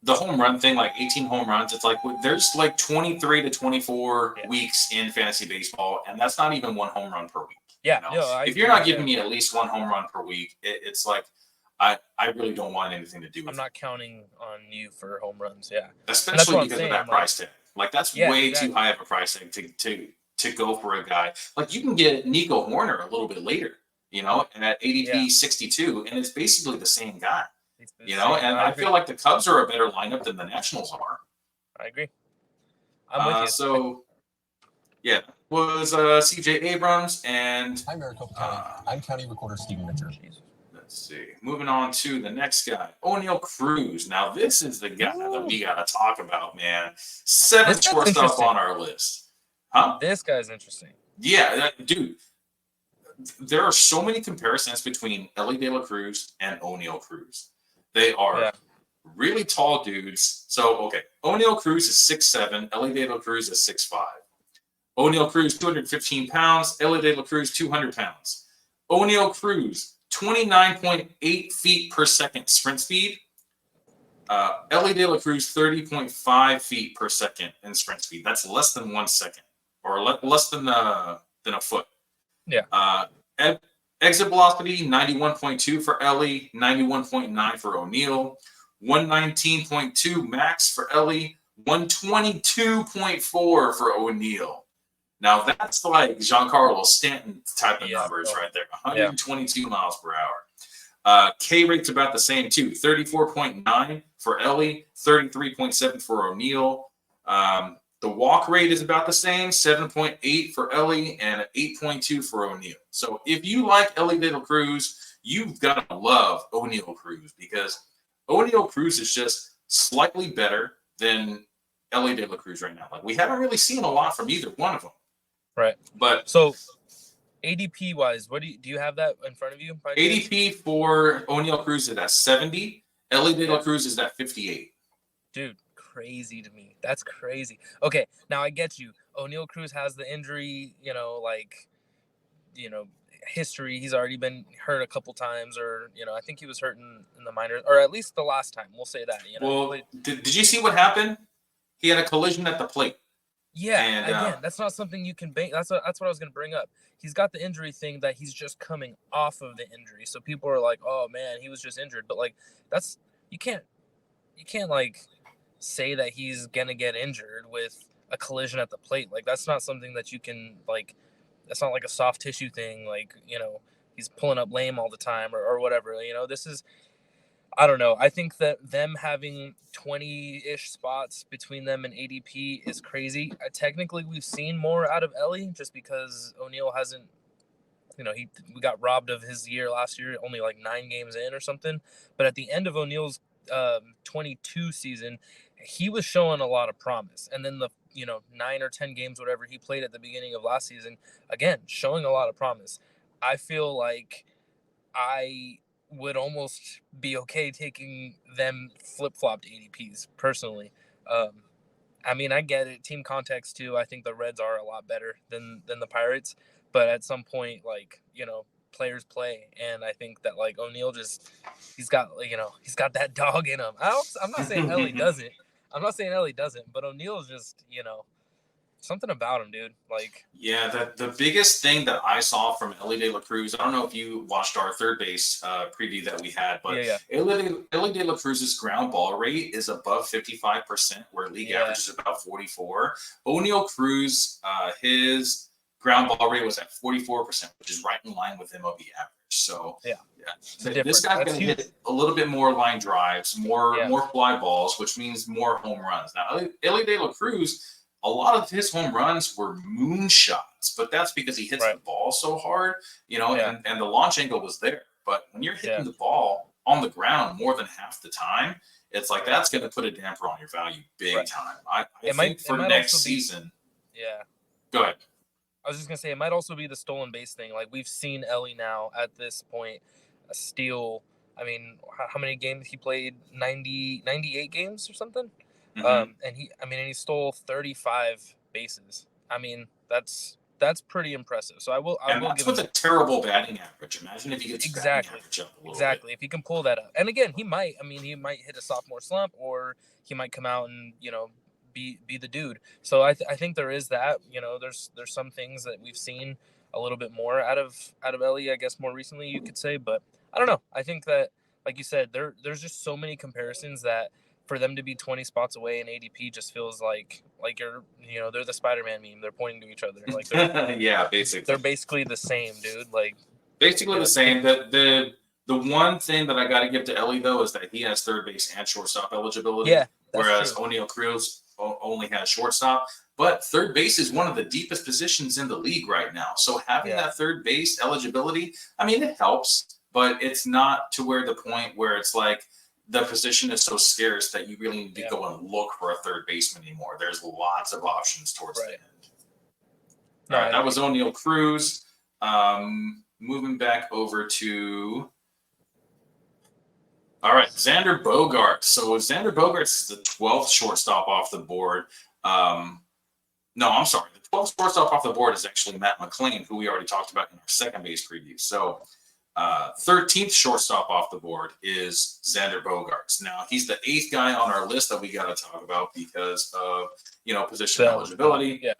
home run thing, like 18 home runs. It's like there's like 23 to 24 weeks in fantasy baseball, and that's not even 1 home run per week. Yeah, if you're not giving me at least 1 home run per week, it's like I really don't want anything to do with it. I'm not counting on you for home runs. Yeah, especially because of that price tag. Like that's way too high of a price tag to go for a guy. Like you can get Nico Horner a little bit later, and at ADP 62, and it's basically the same guy. And I feel like the Cubs are a better lineup than the Nationals are. I agree. I'm with you. So, was CJ Abrams and Hi, Maricopa County. I'm County Recorder Stephen Mitchell. Let's see. Moving on to the next guy, Oneil Cruz. Now, this is the guy that we got to talk about, man. 7th shortstop on our list. Huh? This guy's interesting. Yeah, dude. There are so many comparisons between Elly De La Cruz and Oneil Cruz. They are really tall dudes. So, okay, Oneil Cruz is 6'7", Elly De La Cruz is 6'5". Oneil Cruz, 215 pounds. Elly De La Cruz, 200 pounds. Oneil Cruz, 29.8 feet per second sprint speed. Elly De La Cruz, 30.5 feet per second in sprint speed. That's less than 1 second, or less than a foot. Yeah. Exit velocity, 91.2 for Elly, 91.9 for Oneil, 119.2 max for Elly, 122.4 for Oneil. Now, that's like Giancarlo Stanton type of numbers right there, 122 miles per hour. K rate's about the same, too, 34.9 for Elly, 33.7 for Oneil. The walk rate is about the same, 7.8 for Elly and 8.2 for Oneil. So if you like Elly De La Cruz, you've got to love Oneil Cruz because Oneil Cruz is just slightly better than Elly De La Cruz right now. Like we haven't really seen a lot from either one of them. Right. But so ADP wise, what do you have that in front of you? ADP for Oneil Cruz is at 70. Elly De La Cruz is at 58. Dude, crazy to me. That's crazy. Okay, now I get you. Oneil Cruz has the injury, history. He's already been hurt a couple times, or I think he was hurt in the minors, or at least the last time. We'll say that. Well, did you see what happened? He had a collision at the plate. Yeah, and again, that's not something you can bank. That's what I was going to bring up. He's got the injury thing that he's just coming off of the injury, so people are like, "Oh man, he was just injured," but like you can't you can't like say that he's gonna get injured with a collision at the plate. Like that's not something that you can like. That's not like a soft tissue thing. Like he's pulling up lame all the time or whatever. This is. I don't know. I think that them having 20-ish spots between them and ADP is crazy. Technically, we've seen more out of Ellie just because Oneil hasn't. We got robbed of his year last year, only like 9 games in or something. But at the end of O'Neill's 22 season, he was showing a lot of promise. And then the 9 or 10 games, whatever he played at the beginning of last season, again, showing a lot of promise. I feel like I would almost be okay taking them flip-flopped ADPs personally. I mean, I get it. Team context too. I think the Reds are a lot better than the Pirates, but at some point, players play, and I think that Oneil he's got that dog in him. I'm not saying Ellie doesn't. But Oneil is just something about him, dude. Yeah, the biggest thing that I saw from Elly De La Cruz, I don't know if you watched our third base preview that we had, but yeah. Elly De La Cruz's ground ball rate is above 55%, where league average is about 44. Oneil Cruz, his ground ball rate was at 44%, which is right in line with MLB average. So yeah. This guy's going to hit a little bit more line drives, more fly balls, which means more home runs. Now, Elly De La Cruz, a lot of his home runs were moonshots, but that's because he hits the ball so hard, and the launch angle was there. But when you're hitting the ball on the ground more than half the time, it's like that's going to put a damper on your value big time. I think for next season. Yeah. Go ahead. I was just going to say, it might also be the stolen base thing. We've seen Elly now at this point steal. I mean, how many games he played? 98 games or something? Mm-hmm. And he stole 35 bases. I mean, that's pretty impressive. So I will that's with a terrible batting average. Imagine if he gets batting average up a little bit. If he can pull that up. And again, he might hit a sophomore slump, or he might come out and be the dude. So I think there is that. There's some things that we've seen a little bit more out of Elly, I guess more recently you could say, but I don't know. I think that, like you said, there's just so many comparisons that for them to be 20 spots away in ADP just feels like they're the Spider-Man meme. They're pointing to each other. Yeah, basically. They're basically the same, dude. Basically the same. The one thing that I got to give to Elly, though, is that he has third base and shortstop eligibility. Yeah, whereas true. Oneil Cruz only has shortstop. But third base is one of the deepest positions in the league right now. So having that third base eligibility, I mean, it helps, but it's not to where the point where it's like, the position is so scarce that you really need to go and look for a third baseman anymore. There's lots of options towards the end. All right, that was Oneil Cruz. Moving back over to Xander Bogaerts. So Xander Bogaerts is the 12th shortstop off the board. No, I'm sorry. The 12th shortstop off the board is actually Matt McLain, who we already talked about in our second base preview. So 13th shortstop off the board is Xander Bogaerts. Now, he's the 8th guy on our list that we got to talk about because of, position eligibility. Yeah.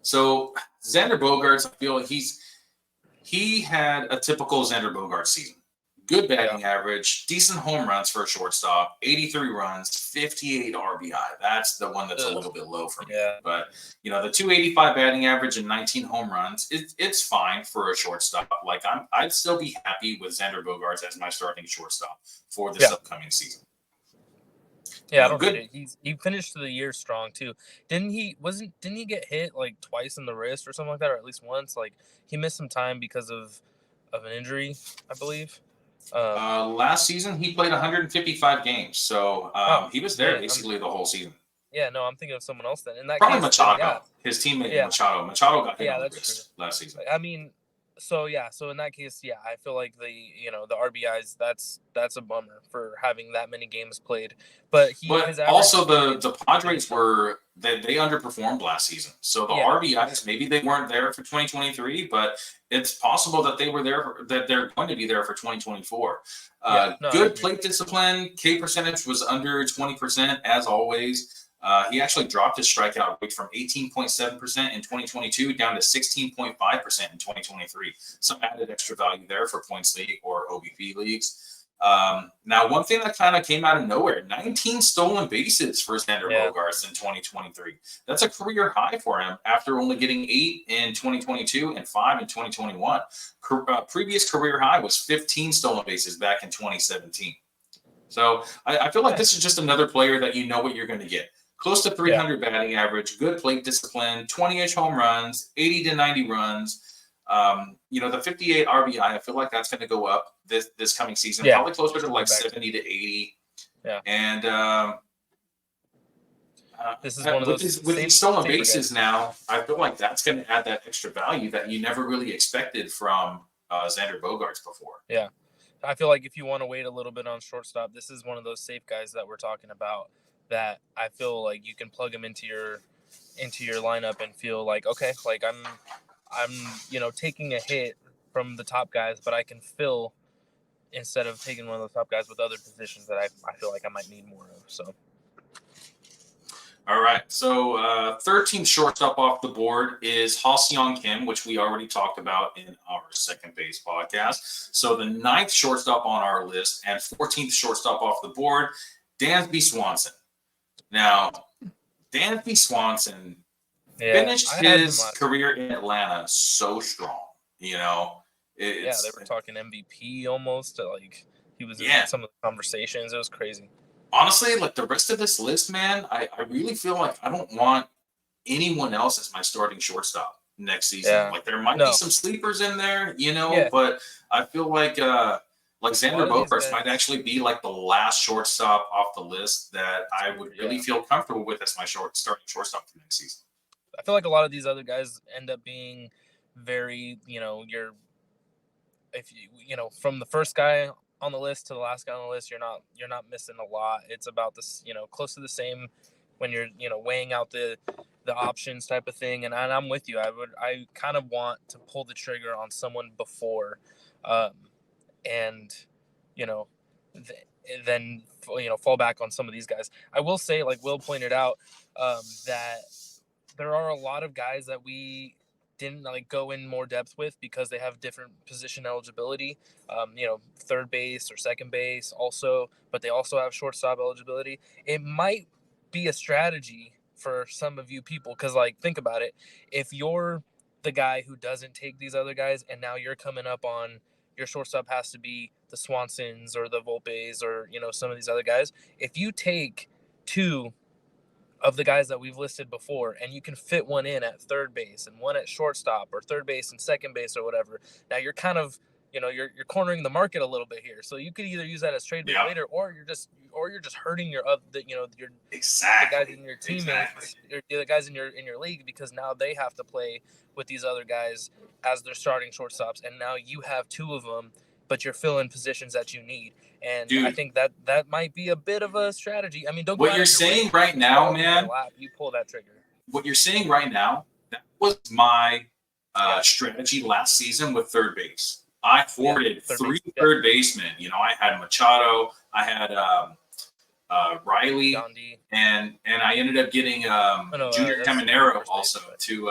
So Xander Bogaerts, I feel like he had a typical Xander Bogaerts season. Good batting average, decent home runs for a shortstop, 83 runs, 58 RBI. That's the one that's a little bit low for me. Yeah. But, the 285 batting average and 19 home runs, it's fine for a shortstop. I'd still be happy with Xander Bogaerts as my starting shortstop for this upcoming season. Yeah, I don't get it. He finished the year strong too. Didn't he get hit twice in the wrist or something like that, or at least once? He missed some time because of an injury, I believe. Last season he played 155 games, so he was there basically the whole season. Yeah, no, I'm thinking of someone else then. In that probably case, Machado, his teammate Machado. Machado got hit on the wrist last season. I mean, so in that case, I feel like the RBIs, that's a bummer for having that many games played. But also the Padres they underperformed last season. So the RBIs, maybe they weren't there for 2023, but it's possible that they were there, that they're going to be there for 2024. Good plate discipline. K percentage was under 20% as always. He actually dropped his strikeout rate from 18.7% in 2022 down to 16.5% in 2023. Some added extra value there for points league or OBP leagues. Now, one thing that kind of came out of nowhere, 19 stolen bases for Xander Bogaerts in 2023. That's a career high for him after only getting 8 in 2022 and 5 in 2021. Previous career high was 15 stolen bases back in 2017. So I feel like this is just another player that you know what you're going to get. Close to 300 batting average, good plate discipline, 20-ish home runs, 80 to 90 runs. The 58 RBI, I feel like that's going to go up this coming season, probably closer to like 70 to 80. Yeah. And this is one of those with these stolen bases now, I feel like that's going to add that extra value that you never really expected from Xander Bogaerts before. Yeah. I feel like if you want to wait a little bit on shortstop, this is one of those safe guys that we're talking about that I feel like you can plug him into your lineup and feel like, okay, like I'm taking a hit from the top guys, but I can fill instead of taking one of those top guys with other positions that I feel like I might need more of. So, all right. So 13th shortstop off the board is Ha-Seong Kim, which we already talked about in our second base podcast. So the 9th shortstop on our list and 14th shortstop off the board, Dansby Swanson. Now, Dansby Swanson finished his career in Atlanta so strong, they were talking MVP almost. Like he was in some of the conversations. It was crazy. Honestly, like the rest of this list, man, I really feel like I don't want anyone else as my starting shortstop next season. Yeah. Like there might be some sleepers in there, but I feel like Xander Bogaerts might actually be like the last shortstop off the list that I would really feel comfortable with as my starting shortstop for next season. I feel like a lot of these other guys end up being very, from the first guy on the list to the last guy on the list, you're not missing a lot. It's about this, close to the same when you're, weighing out the options type of thing. And I'm with you. I kind of want to pull the trigger on someone before, and then fall back on some of these guys. I will say, like Will pointed out, that there are a lot of guys that we didn't go in more depth with because they have different position eligibility, third base or second base also, but they also have shortstop eligibility. It might be a strategy for some of you people because, think about it. If you're the guy who doesn't take these other guys and now you're coming up on your shortstop has to be the Swansons or the Volpes or, some of these other guys. If you take 2 of the guys that we've listed before, and you can fit one in at third base and one at shortstop or third base and second base or whatever. Now you're kind of, you're cornering the market a little bit here. So you could either use that as trade bait later, or you're just hurting your the guys in your teammates, the guys in your league, because now they have to play with these other guys as their starting shortstops, and now you have 2 of them, but you're filling positions that you need. And I think that might be a bit of a strategy. I mean, don't. What you're saying right now, man. You pull that trigger. What you're saying right now, that was my strategy last season with third base. I hoarded 3 third basemen. I had Machado, I had Riley, and I ended up getting Junior Caminero also to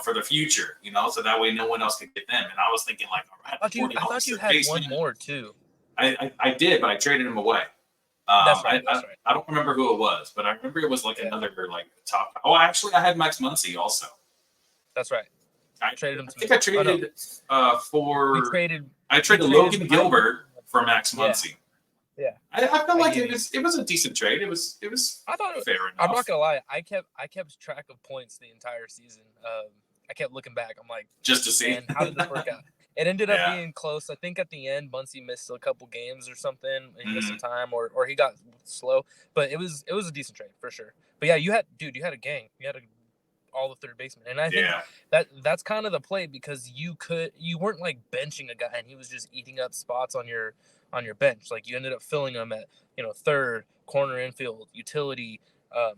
for the future. So that way no one else could get them. And I was thinking like, all right, I thought you had one more too. I did, but I traded him away. That's right. I don't remember who it was, but I remember it was another top. Oh, actually, I had Max Muncy also. That's right. I traded him. I think I traded I traded Logan Gilbert for Max Muncy. Yeah. I felt like it was a decent trade. It was. I thought it was fair enough. I'm not gonna lie. I kept track of points the entire season. I kept looking back. I'm like, just to see. Man, how did this work out? It ended up being close. I think at the end, Muncy missed a couple games or something. He missed some time, or he got slow. But it was a decent trade for sure. But yeah, you had a gang. You had all the third basemen, and I think that's kind of the play because you weren't benching a guy and he was just eating up spots on your bench. You ended up filling them at third, corner, infield, utility. I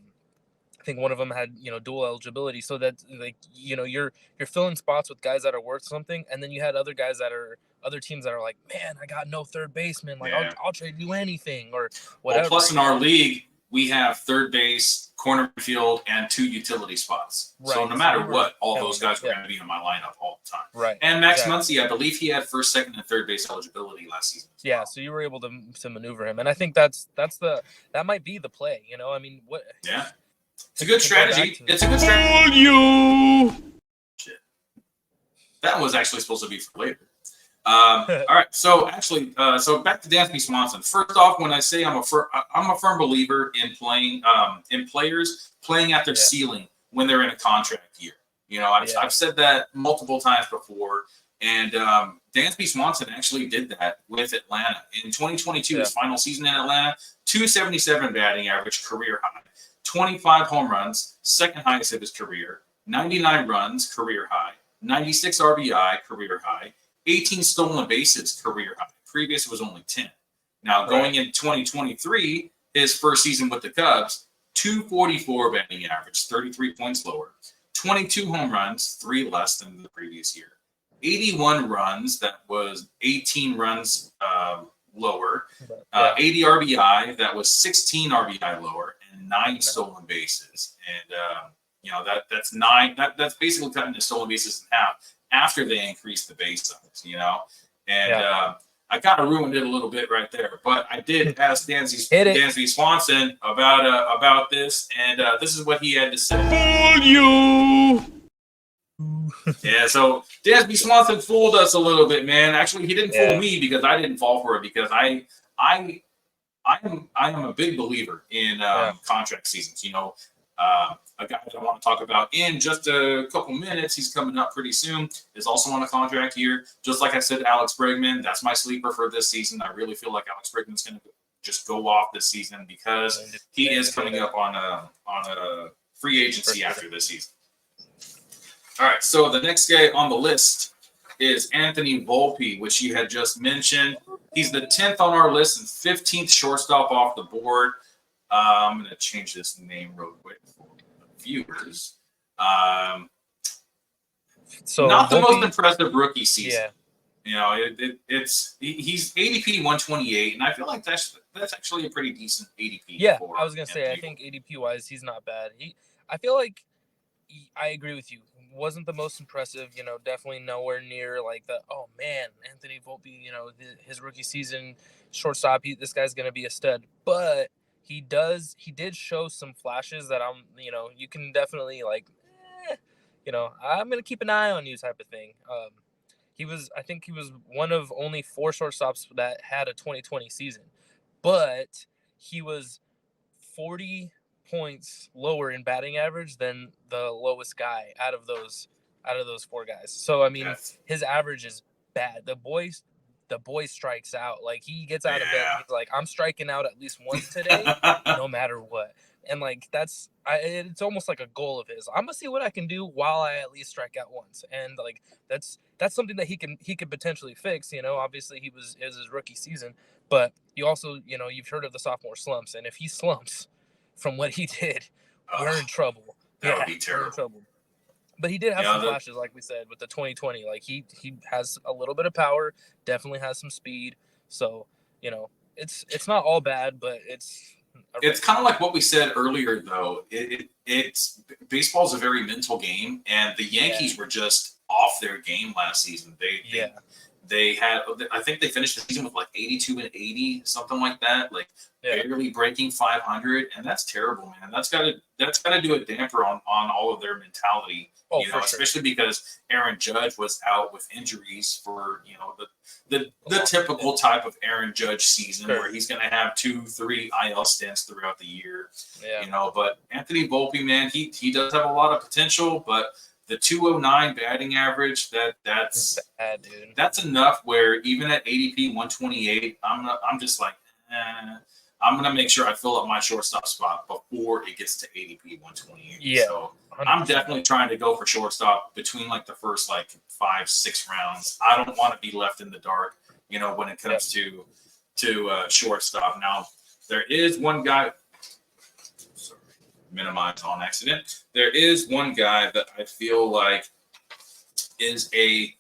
think one of them had dual eligibility, so that you're filling spots with guys that are worth something, and then you had other guys that are other teams that are like, man, I got no third baseman, I'll trade you anything or whatever. Well, plus in our league, we have third base, corner field, and 2 utility spots. Right. So no matter what, all those guys were yeah. going to be in my lineup all the time. Right. And Max exactly. Muncy, I believe he had first, second, and third base eligibility last season. Yeah, well. so you were able to maneuver him, and I think that might be the play. You know, I mean, what? Yeah, it's a good strategy. It's a good strategy. Shit. That was actually supposed to be for later. All right, so actually, so back to Dansby Swanson. First off, when I say I'm a firm believer in playing in players playing at their ceiling when they're in a contract year. You know, I've said that multiple times before, and Dansby Swanson actually did that with Atlanta in 2022. His final season in Atlanta, 277 batting average, career high, 25 home runs, second highest of his career, 99 runs, career high, 96 RBI, career high. 18 stolen bases, career high. Previous was only 10. Now, going into 2023, his first season with the Cubs, 244 batting average, 33 points lower. 22 home runs, 3 less than the previous year. 81 runs, that was 18 runs lower. 80 RBI, that was 16 RBI lower, and 9 stolen bases. And, you know, that's 9. That's basically cutting the stolen bases in half after they increased the base size, you know. And I kind of ruined it a little bit right there. But I did ask Dansby Swanson about this, and this is what he had to say. Fool you! Yeah, so Dansby Swanson fooled us a little bit, man. Actually, he didn't fool me because I didn't fall for it, because I am a big believer in contract seasons. You know, a guy that I want to talk about in just a couple minutes, he's coming up pretty soon, is also on a contract year. Just like I said, Alex Bregman, that's my sleeper for this season. I really feel like Alex Bregman's going to just go off this season because he is coming up on a free agency after this season. All right, so the next guy on the list is Anthony Volpe, which you had just mentioned. He's the 10th on our list and 15th shortstop off the board. I'm going to change this name real quick for the viewers. So not the most impressive rookie season. Yeah. You know, he's ADP 128, and I feel like that's actually a pretty decent ADP. Yeah, I was going to say, I think ADP-wise, he's not bad. I feel like I agree with you. Wasn't the most impressive, you know, definitely nowhere near like the, oh man, Anthony Volpe, you know, his rookie season shortstop, this guy's going to be a stud. But he did show some flashes that you know, you can definitely like, you know, I'm going to keep an eye on you type of thing. I think he was one of only 4 shortstops that had a 2020 season, but he was 40 points lower in batting average than the lowest guy out of those 4 guys. So I mean, his average is bad. The boy strikes out. Like, he gets out of bed and he's like, I'm striking out at least once today, no matter what. And like, it's almost like a goal of his. I'm gonna see what I can do while I at least strike out once. And like, that's something that he could potentially fix. You know, obviously it was his rookie season, but you also, you know, you've heard of the sophomore slumps, and if he slumps from what he did, we're in trouble. That would be terrible. We're in trouble. But he did have some flashes, like we said, with the 2020. Like, he has a little bit of power, definitely has some speed. So, you know, it's not all bad, but it's kind of like what we said earlier, though. It's baseball's a very mental game, and the Yankees were just off their game last season. They had, I think they finished the season with like 82 and 80, something like that, like barely breaking 500, and that's terrible, man. That's got to do a damper on all of their mentality, you know, especially because Aaron Judge was out with injuries for, you know, the typical type of Aaron Judge season where he's going to have 2-3 IL stints throughout the year, you know. But Anthony Volpe, man, he does have a lot of potential, but the 209 batting average, that's bad, dude. That's enough where even at ADP 128, I'm just like, I'm gonna make sure I fill up my shortstop spot before it gets to ADP 128. Yeah. So 100%. I'm definitely trying to go for shortstop between like the first like 5-6 rounds. I don't want to be left in the dark, you know, when it comes to shortstop. Now, there is one guy. Minimize on accident. There is one guy that I feel like is a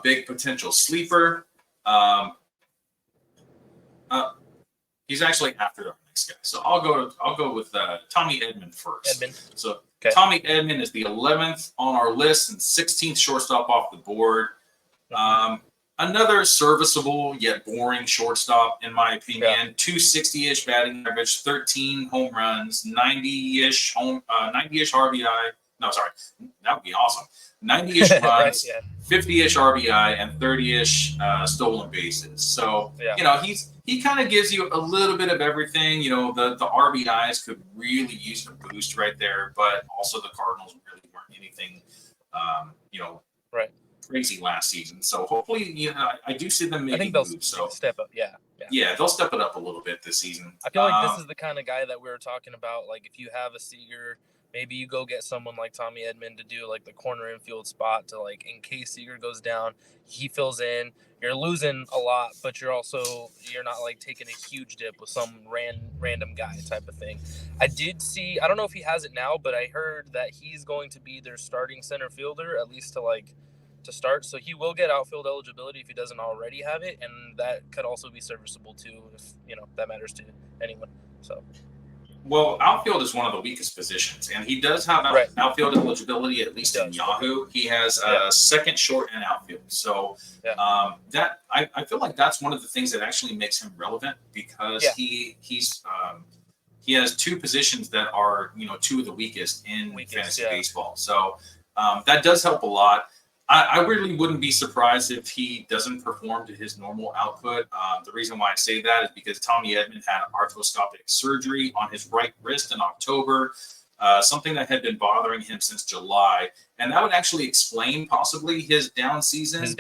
big potential sleeper. He's actually after our next guy. So I'll go with Tommy Edman first. Edman. So Okay. Tommy Edman is the 11th on our list and 16th shortstop off the board. Another serviceable yet boring shortstop, in my opinion. Yeah. 260-ish batting average, 13 home runs, 90-ish RBI. No, sorry, that would be awesome. 90-ish runs, Right, yeah. 50-ish RBI, and 30-ish stolen bases. So he kind of gives you a little bit of everything. The RBIs could really use a boost right there, but also the Cardinals really weren't anything, right. crazy last season. So hopefully, I do see them making I think they'll moves. So step up. Yeah. they'll step it up a little bit this season. I feel like this is the kind of guy that we were talking about. Like, if you have a Seager, maybe you go get someone like Tommy Edman to do like the corner infield spot to, like, in case Seager goes down, he fills in. You're losing a lot, but you're not like taking a huge dip with some random guy type of thing. I did see, I don't know if he has it now, but I heard that he's going to be their starting center fielder, at least to start. So he will get outfield eligibility if he doesn't already have it, and that could also be serviceable too if that matters to anyone. So well, outfield is one of the weakest positions, and he does have outfield eligibility, at least in Yahoo. He has second, short, and outfield. So that I feel like that's one of the things that actually makes him relevant, because he has two positions that are two of the weakest in fantasy baseball. So that does help a lot. I really wouldn't be surprised if he doesn't perform to his normal output. The reason why I say that is because Tommy Edman had arthroscopic surgery on his right wrist in October, something that had been bothering him since July. And that would actually explain possibly his down season.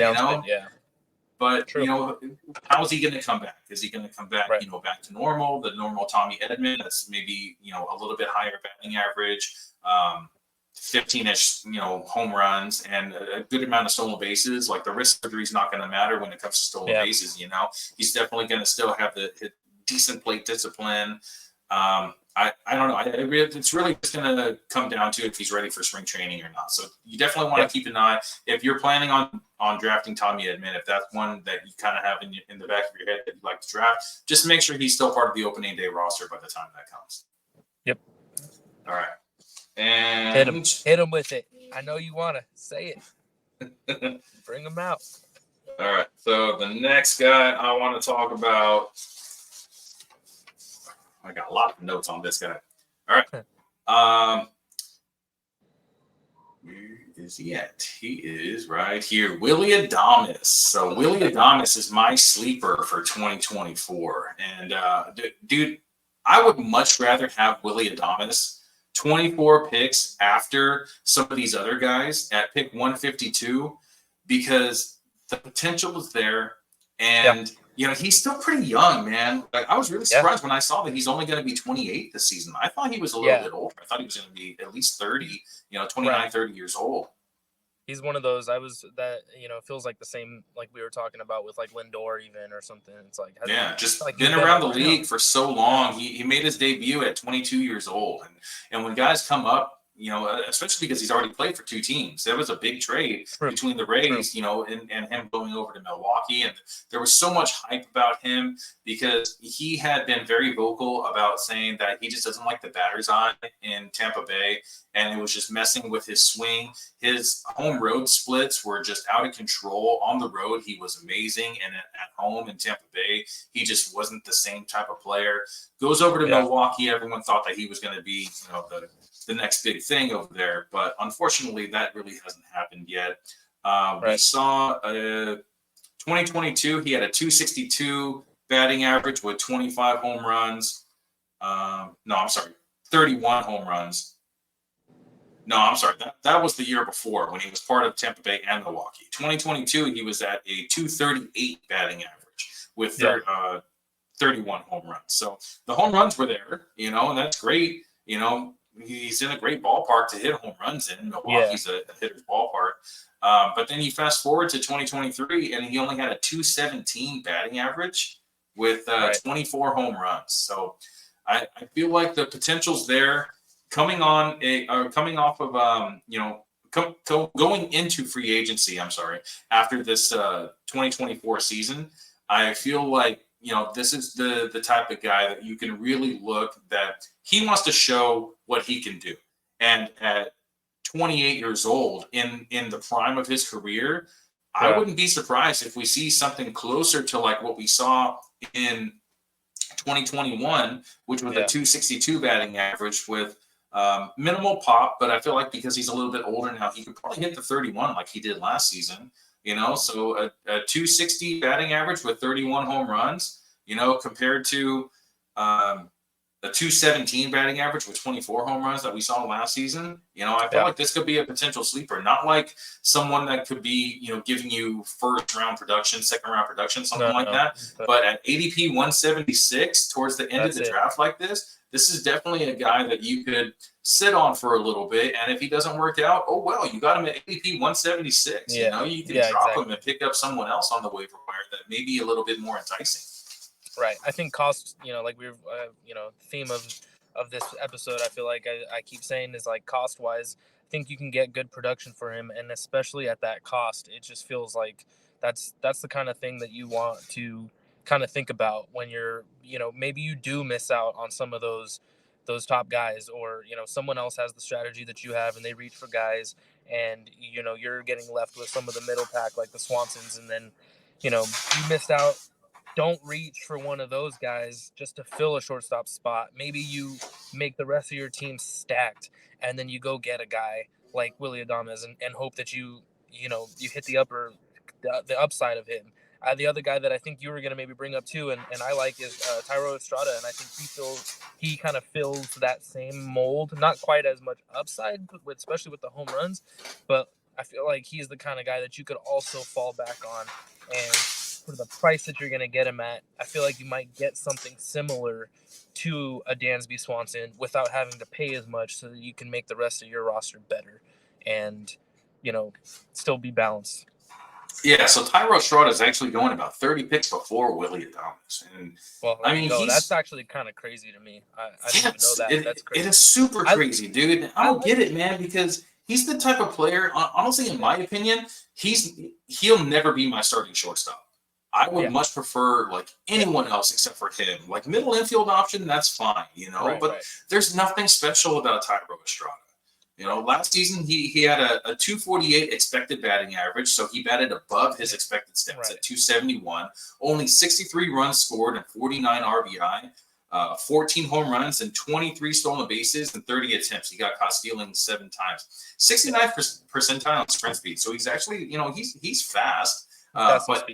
But, how is he going to come back? Is he going to come back, back to normal, the normal Tommy Edman? That's maybe, a little bit higher batting average, 15-ish, home runs, and a good amount of stolen bases. Like, the wrist surgery is not going to matter when it comes to stolen bases. He's definitely going to still have the decent plate discipline. I don't know. It's really just going to come down to if he's ready for spring training or not. So you definitely want to keep an eye. If you're planning on drafting Tommy Edman, if that's one that you kind of have in the back of your head that you'd like to draft, just make sure he's still part of the opening day roster by the time that comes. Yep. All right. And hit him with it. I know you want to say it. Bring him out. All right. So the next guy I want to talk about, I got a lot of notes on this guy. All right. Where is he at? He is right here. Willy Adames. So Willy Adames is my sleeper for 2024. And dude, I would much rather have Willy Adames 24 picks after some of these other guys at pick 152, because the potential is there. And, he's still pretty young, man. Like, I was really surprised when I saw that he's only going to be 28 this season. I thought he was a little bit older. I thought he was going to be at least 30, 29, 30 years old. He's one of those. It feels like the same, like we were talking about with like Lindor even or something. It's like, just like been around the league for so long. He made his debut at 22 years old. And when guys come up, especially because he's already played for two teams, there was a big trade between the Rays, and him going over to Milwaukee. And there was so much hype about him because he had been very vocal about saying that he just doesn't like the batter's eye in Tampa Bay. And it was just messing with his swing. His home road splits were just out of control. On the road, he was amazing. And at home in Tampa Bay, he just wasn't the same type of player. Goes over to Milwaukee. Everyone thought that he was going to be, the next big thing over there. But unfortunately, that really hasn't happened yet. We saw 2022, he had a 262 batting average with 25 home runs. 31 home runs. No, I'm sorry. That was the year before when he was part of Tampa Bay and Milwaukee. 2022, he was at a 238 batting average with 31 home runs. So the home runs were there, and that's great. He's in a great ballpark to hit home runs in. Milwaukee's a hitter's ballpark. But then you fast forward to 2023, and he only had a 217 batting average with 24 home runs. So I feel like the potential's there. Coming off of going into free agency, after this 2024 season, I feel like this is the type of guy that you can really look that he wants to show what he can do. And at 28 years old, in the prime of his career, I wouldn't be surprised if we see something closer to like what we saw in 2021, which was a 262 batting average with minimal pop. But I feel like because he's a little bit older now, he could probably hit the 31 like he did last season. So a 260 batting average with 31 home runs, compared to the 217 batting average with 24 home runs that we saw last season. I feel like this could be a potential sleeper, not like someone that could be, giving you first round production, second round production, something like that. But at ADP 176 towards the end of the draft like this is definitely a guy that you could sit on for a little bit. And if he doesn't work out, oh, well, you got him at ADP 176. You can drop him and pick up someone else on the waiver wire that may be a little bit more enticing. Right. I think cost, like we've, theme of this episode, I feel like I keep saying is like cost wise, I think you can get good production for him. And especially at that cost, it just feels like that's the kind of thing that you want to kind of think about when you're, maybe you do miss out on some of those top guys, or, someone else has the strategy that you have and they reach for guys and, you're getting left with some of the middle pack, like the Swansons. And then, you missed out. Don't reach for one of those guys just to fill a shortstop spot. Maybe you make the rest of your team stacked, and then you go get a guy like Willy Adames and hope that you hit the upside of him. The other guy that I think you were going to maybe bring up too, and I like, is Thairo Estrada, and I think he kind of fills that same mold. Not quite as much upside, especially with the home runs, but I feel like he's the kind of guy that you could also fall back on. And for the price that you're going to get him at, I feel like you might get something similar to a Dansby Swanson without having to pay as much, so that you can make the rest of your roster better and, still be balanced. Yeah, so Thairo Estrada is actually going about 30 picks before Willy Adames. And that's actually kind of crazy to me. I didn't even know that. That's crazy. It is super crazy, dude. I don't get it, man, because he's the type of player, honestly, in my opinion, he'll never be my starting shortstop. I would much prefer like anyone else except for him. Like middle infield option, that's fine, but there's nothing special about Thairo Estrada. Last season he had a 248 expected batting average, so he batted above his expected stats at 271. Only 63 runs scored and 49 RBI, 14 home runs and 23 stolen bases and 30 attempts. He got caught stealing 7 times. 69th percentile on sprint speed, so he's actually he's fast. But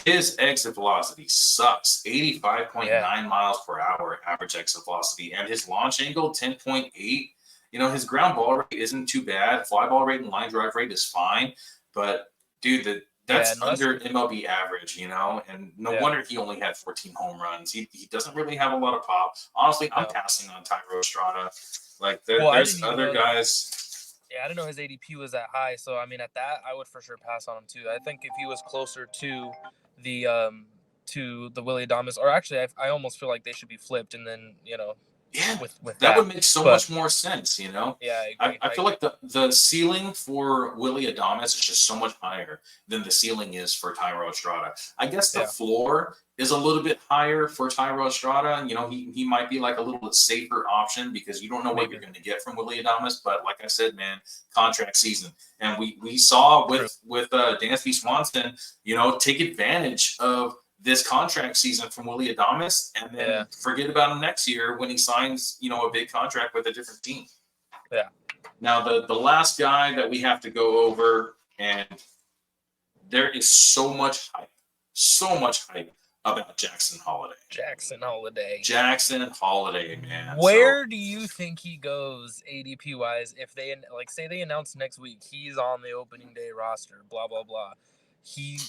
his exit velocity sucks. 85.9 miles per hour average exit velocity, and his launch angle 10.8. His ground ball rate isn't too bad. Fly ball rate and line drive rate is fine, but dude, that's under MLB average. And no wonder he only had 14 home runs. He doesn't really have a lot of pop. Honestly, I'm passing on Thairo Estrada. Like there's other guys. Yeah, I didn't know his ADP was that high. So, I mean, at that, I would for sure pass on him too. I think if he was closer to the Willy Adames, or actually, I almost feel like they should be flipped, and then with that would make so much more sense. Yeah, I agree. I feel like the ceiling for Willy Adames is just so much higher than the ceiling is for Thairo Estrada. I guess the floor is a little bit higher for Thairo Estrada. He might be like a little bit safer option because you don't know what you're going to get from Willy Adames. But like I said, man, contract season, and we saw with Dansby Swanson, take advantage of this contract season from Willy Adames, and then forget about him next year when he signs, a big contract with a different team. Yeah. Now the last guy that we have to go over, and there is so much hype about Jackson Holiday. Jackson Holiday, man. Where do you think he goes ADP wise if they say they announce next week he's on the opening day roster, blah blah blah. He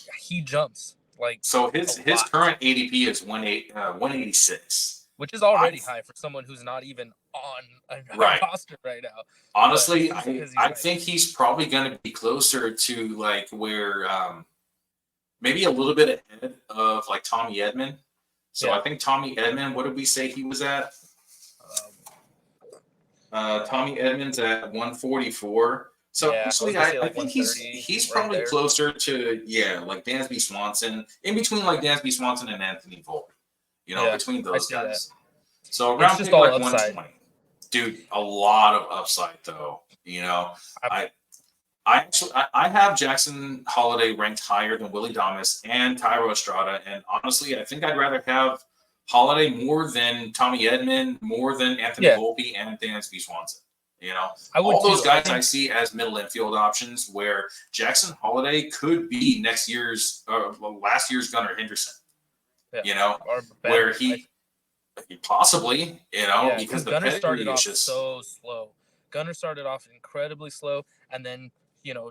jumps. So his current ADP is 186, which is already high for someone who's not even on a roster right now. Honestly, I think he's probably going to be closer to where maybe a little bit ahead of Tommy Edman. So I think Tommy Edman, what did we say he was at? Tommy Edman's at 144. So Yeah, I was actually, gonna say I like think 130 he's right probably there. closer to like Dansby Swanson, in between like Dansby Swanson and Anthony Volpe. Yeah, Between I those see that. guys. So It's around just pick all like upside. 120. Dude, a lot of upside though. I- I have Jackson Holiday ranked higher than Willy Adames and Tyro Estrada, and honestly, I think I'd rather have Holiday more than Tommy Edman, more than Anthony Yeah. Volpe and Dansby Swanson. I would All those too. guys I see as middle infield options, where Jackson Holiday could be last year's Gunnar Henderson. Yeah. Or Where better. he possibly, Yeah, because the Gunner started pedigree is off just so slow. Gunner started off incredibly slow, and then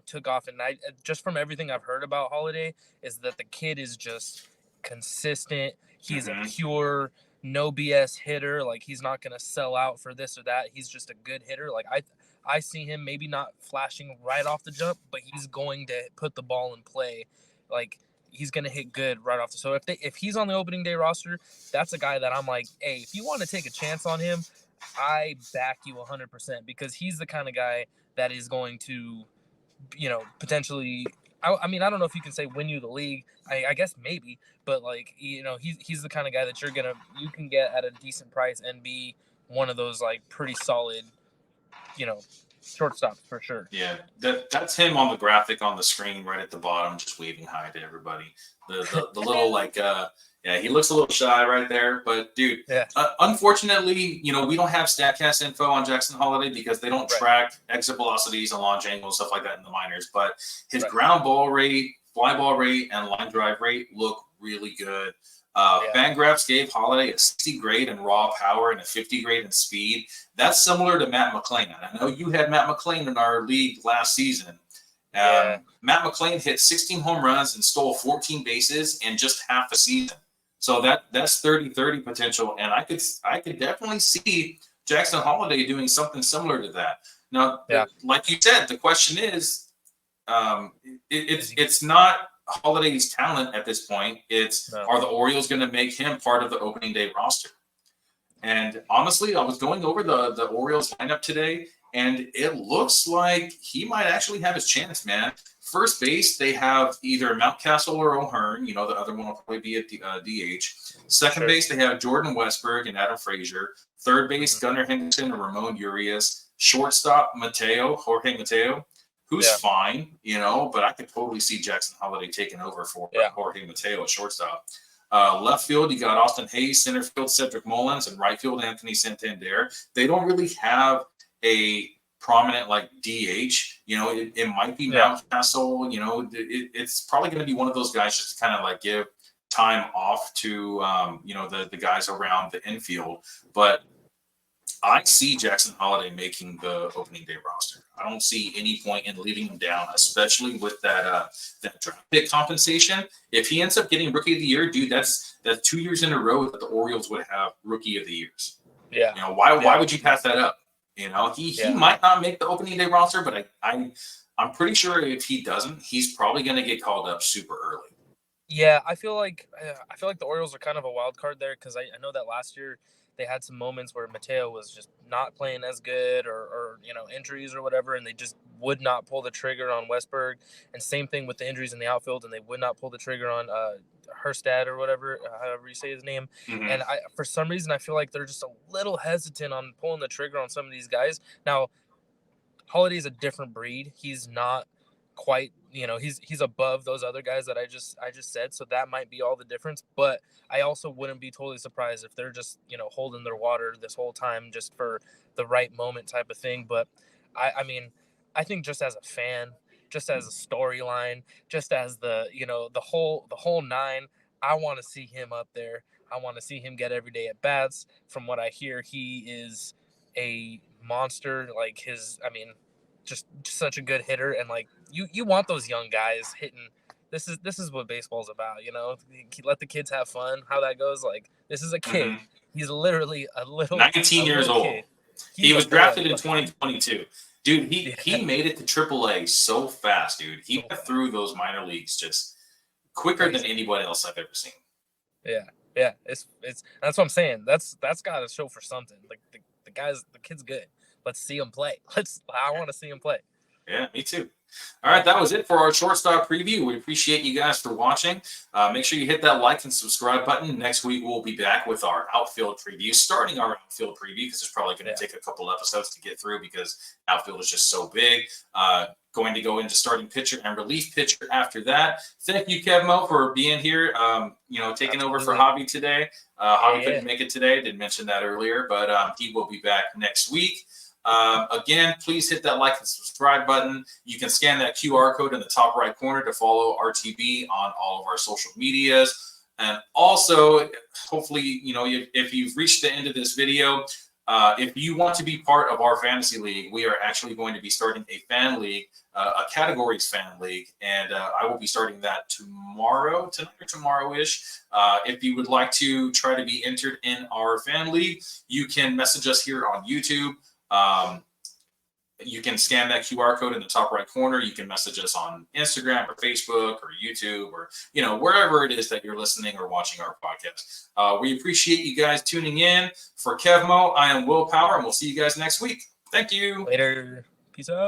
took off. And I just from everything I've heard about Holiday is that the kid is just consistent. He's a pure no BS hitter. Like he's not gonna sell out for this or that. He's just a good hitter. Like I see him maybe not flashing right off the jump, but he's going to put the ball in play. Like he's gonna hit good right off. So if he's on the opening day roster, that's a guy that I'm like, hey, if you want to take a chance on him, I back you 100% because he's the kind of guy that is going to, potentially. I mean, I don't know if you can say win you the league. I guess maybe, but like he's the kind of guy that you can get at a decent price and be one of those like pretty solid, shortstops for sure. Yeah, that's him on the graphic on the screen right at the bottom, just waving hi to everybody. The little he looks a little shy right there, but dude, Yeah. Unfortunately, we don't have Statcast info on Jackson Holiday because they don't Right. track exit velocities and launch angles, stuff like that in the minors. But his Right. ground ball rate, fly ball rate, and line drive rate look really good. Fangraphs gave Holiday a 60 grade in raw power and a 50 grade in speed. That's similar to Matt McClain. And I know you had Matt McClain in our league last season. Matt McClain hit 16 home runs and stole 14 bases in just half a season. So that's 30-30 potential. And I could definitely see Jackson Holiday doing something similar to that. Now, like you said, the question is, it's not Holiday's talent at this point. Are the Orioles going to make him part of the opening day roster? And honestly, I was going over the Orioles lineup today, and it looks like he might actually have his chance, man. First base, they have either Mountcastle or O'Hearn. The other one will probably be at DH. Second base, they have Jordan Westberg and Adam Frazier. Third base, Gunnar Henderson and Ramon Urias. Shortstop, Jorge Mateo, who's fine, but I could totally see Jackson Holiday taking over for Jorge Mateo at shortstop. Left field, you got Austin Hayes. Center field, Cedric Mullins. And right field, Anthony Santander. They don't really have a prominent like DH. It might be Mountcastle. It's probably going to be one of those guys just to kind of like give time off to the guys around the infield. But I see Jackson Holiday making the opening day roster. I don't see any point in leaving him down, especially with that draft pick compensation. If he ends up getting Rookie of the Year, dude, that's 2 years in a row that the Orioles would have Rookie of the Years. Yeah. Why would you pass that up? He might not make the opening day roster, but I'm pretty sure if he doesn't, he's probably going to get called up super early. Yeah, I feel like the Orioles are kind of a wild card there because I know that last year they had some moments where Mateo was just not playing as good or injuries or whatever, and they just would not pull the trigger on Westberg. And same thing with the injuries in the outfield, and they would not pull the trigger on Herstad or whatever, however you say his name. Mm-hmm. And for some reason, I feel like they're just a little hesitant on pulling the trigger on some of these guys. Now, Holiday's a different breed. He's not quite, he's above those other guys that I just said. So that might be all the difference. But I also wouldn't be totally surprised if they're just, holding their water this whole time just for the right moment type of thing. But I mean, I think just as a fan, just as a storyline, just as the whole nine, I want to see him up there. I want to see him get every day at bats. From what I hear, he is a monster. Like just such a good hitter, and like you want those young guys hitting. This is what baseball's about, Let the kids have fun. How that goes, like this is a kid. Mm-hmm. He's literally a little 19 years old. Kid. He was drafted in 2022. Dude, he made it to AAA so fast, dude. He went through those minor leagues just quicker than anybody else I've ever seen. Yeah. It's that's what I'm saying. That's got to show for something. Like the kid's good. Let's see him play. I want to see him play. Yeah, me too. All right, that was it for our shortstop preview. We appreciate you guys for watching. Make sure you hit that like and subscribe button. Next week, we'll be back with our outfield preview, starting our outfield preview, because it's probably going to take a couple episodes to get through because outfield is just so big. Going to go into starting pitcher and relief pitcher after that. Thank you, Kevmo, for being here, taking over for Javi today. Javi couldn't make it today. Didn't mention that earlier, but he will be back next week. Again, please hit that like and subscribe button. You can scan that QR code in the top right corner to follow RTB on all of our social medias. And also, hopefully, if you've reached the end of this video, if you want to be part of our fantasy league, we are actually going to be starting a fan league, a categories fan league, and I will be starting that tonight or tomorrow-ish. If you would like to try to be entered in our fan league, you can message us here on YouTube. You can scan that QR code in the top right corner. You can message us on Instagram or Facebook or YouTube or, wherever it is that you're listening or watching our podcast. We appreciate you guys tuning in. For Kevmo, I am Will Power, and we'll see you guys next week. Thank you. Later. Peace out.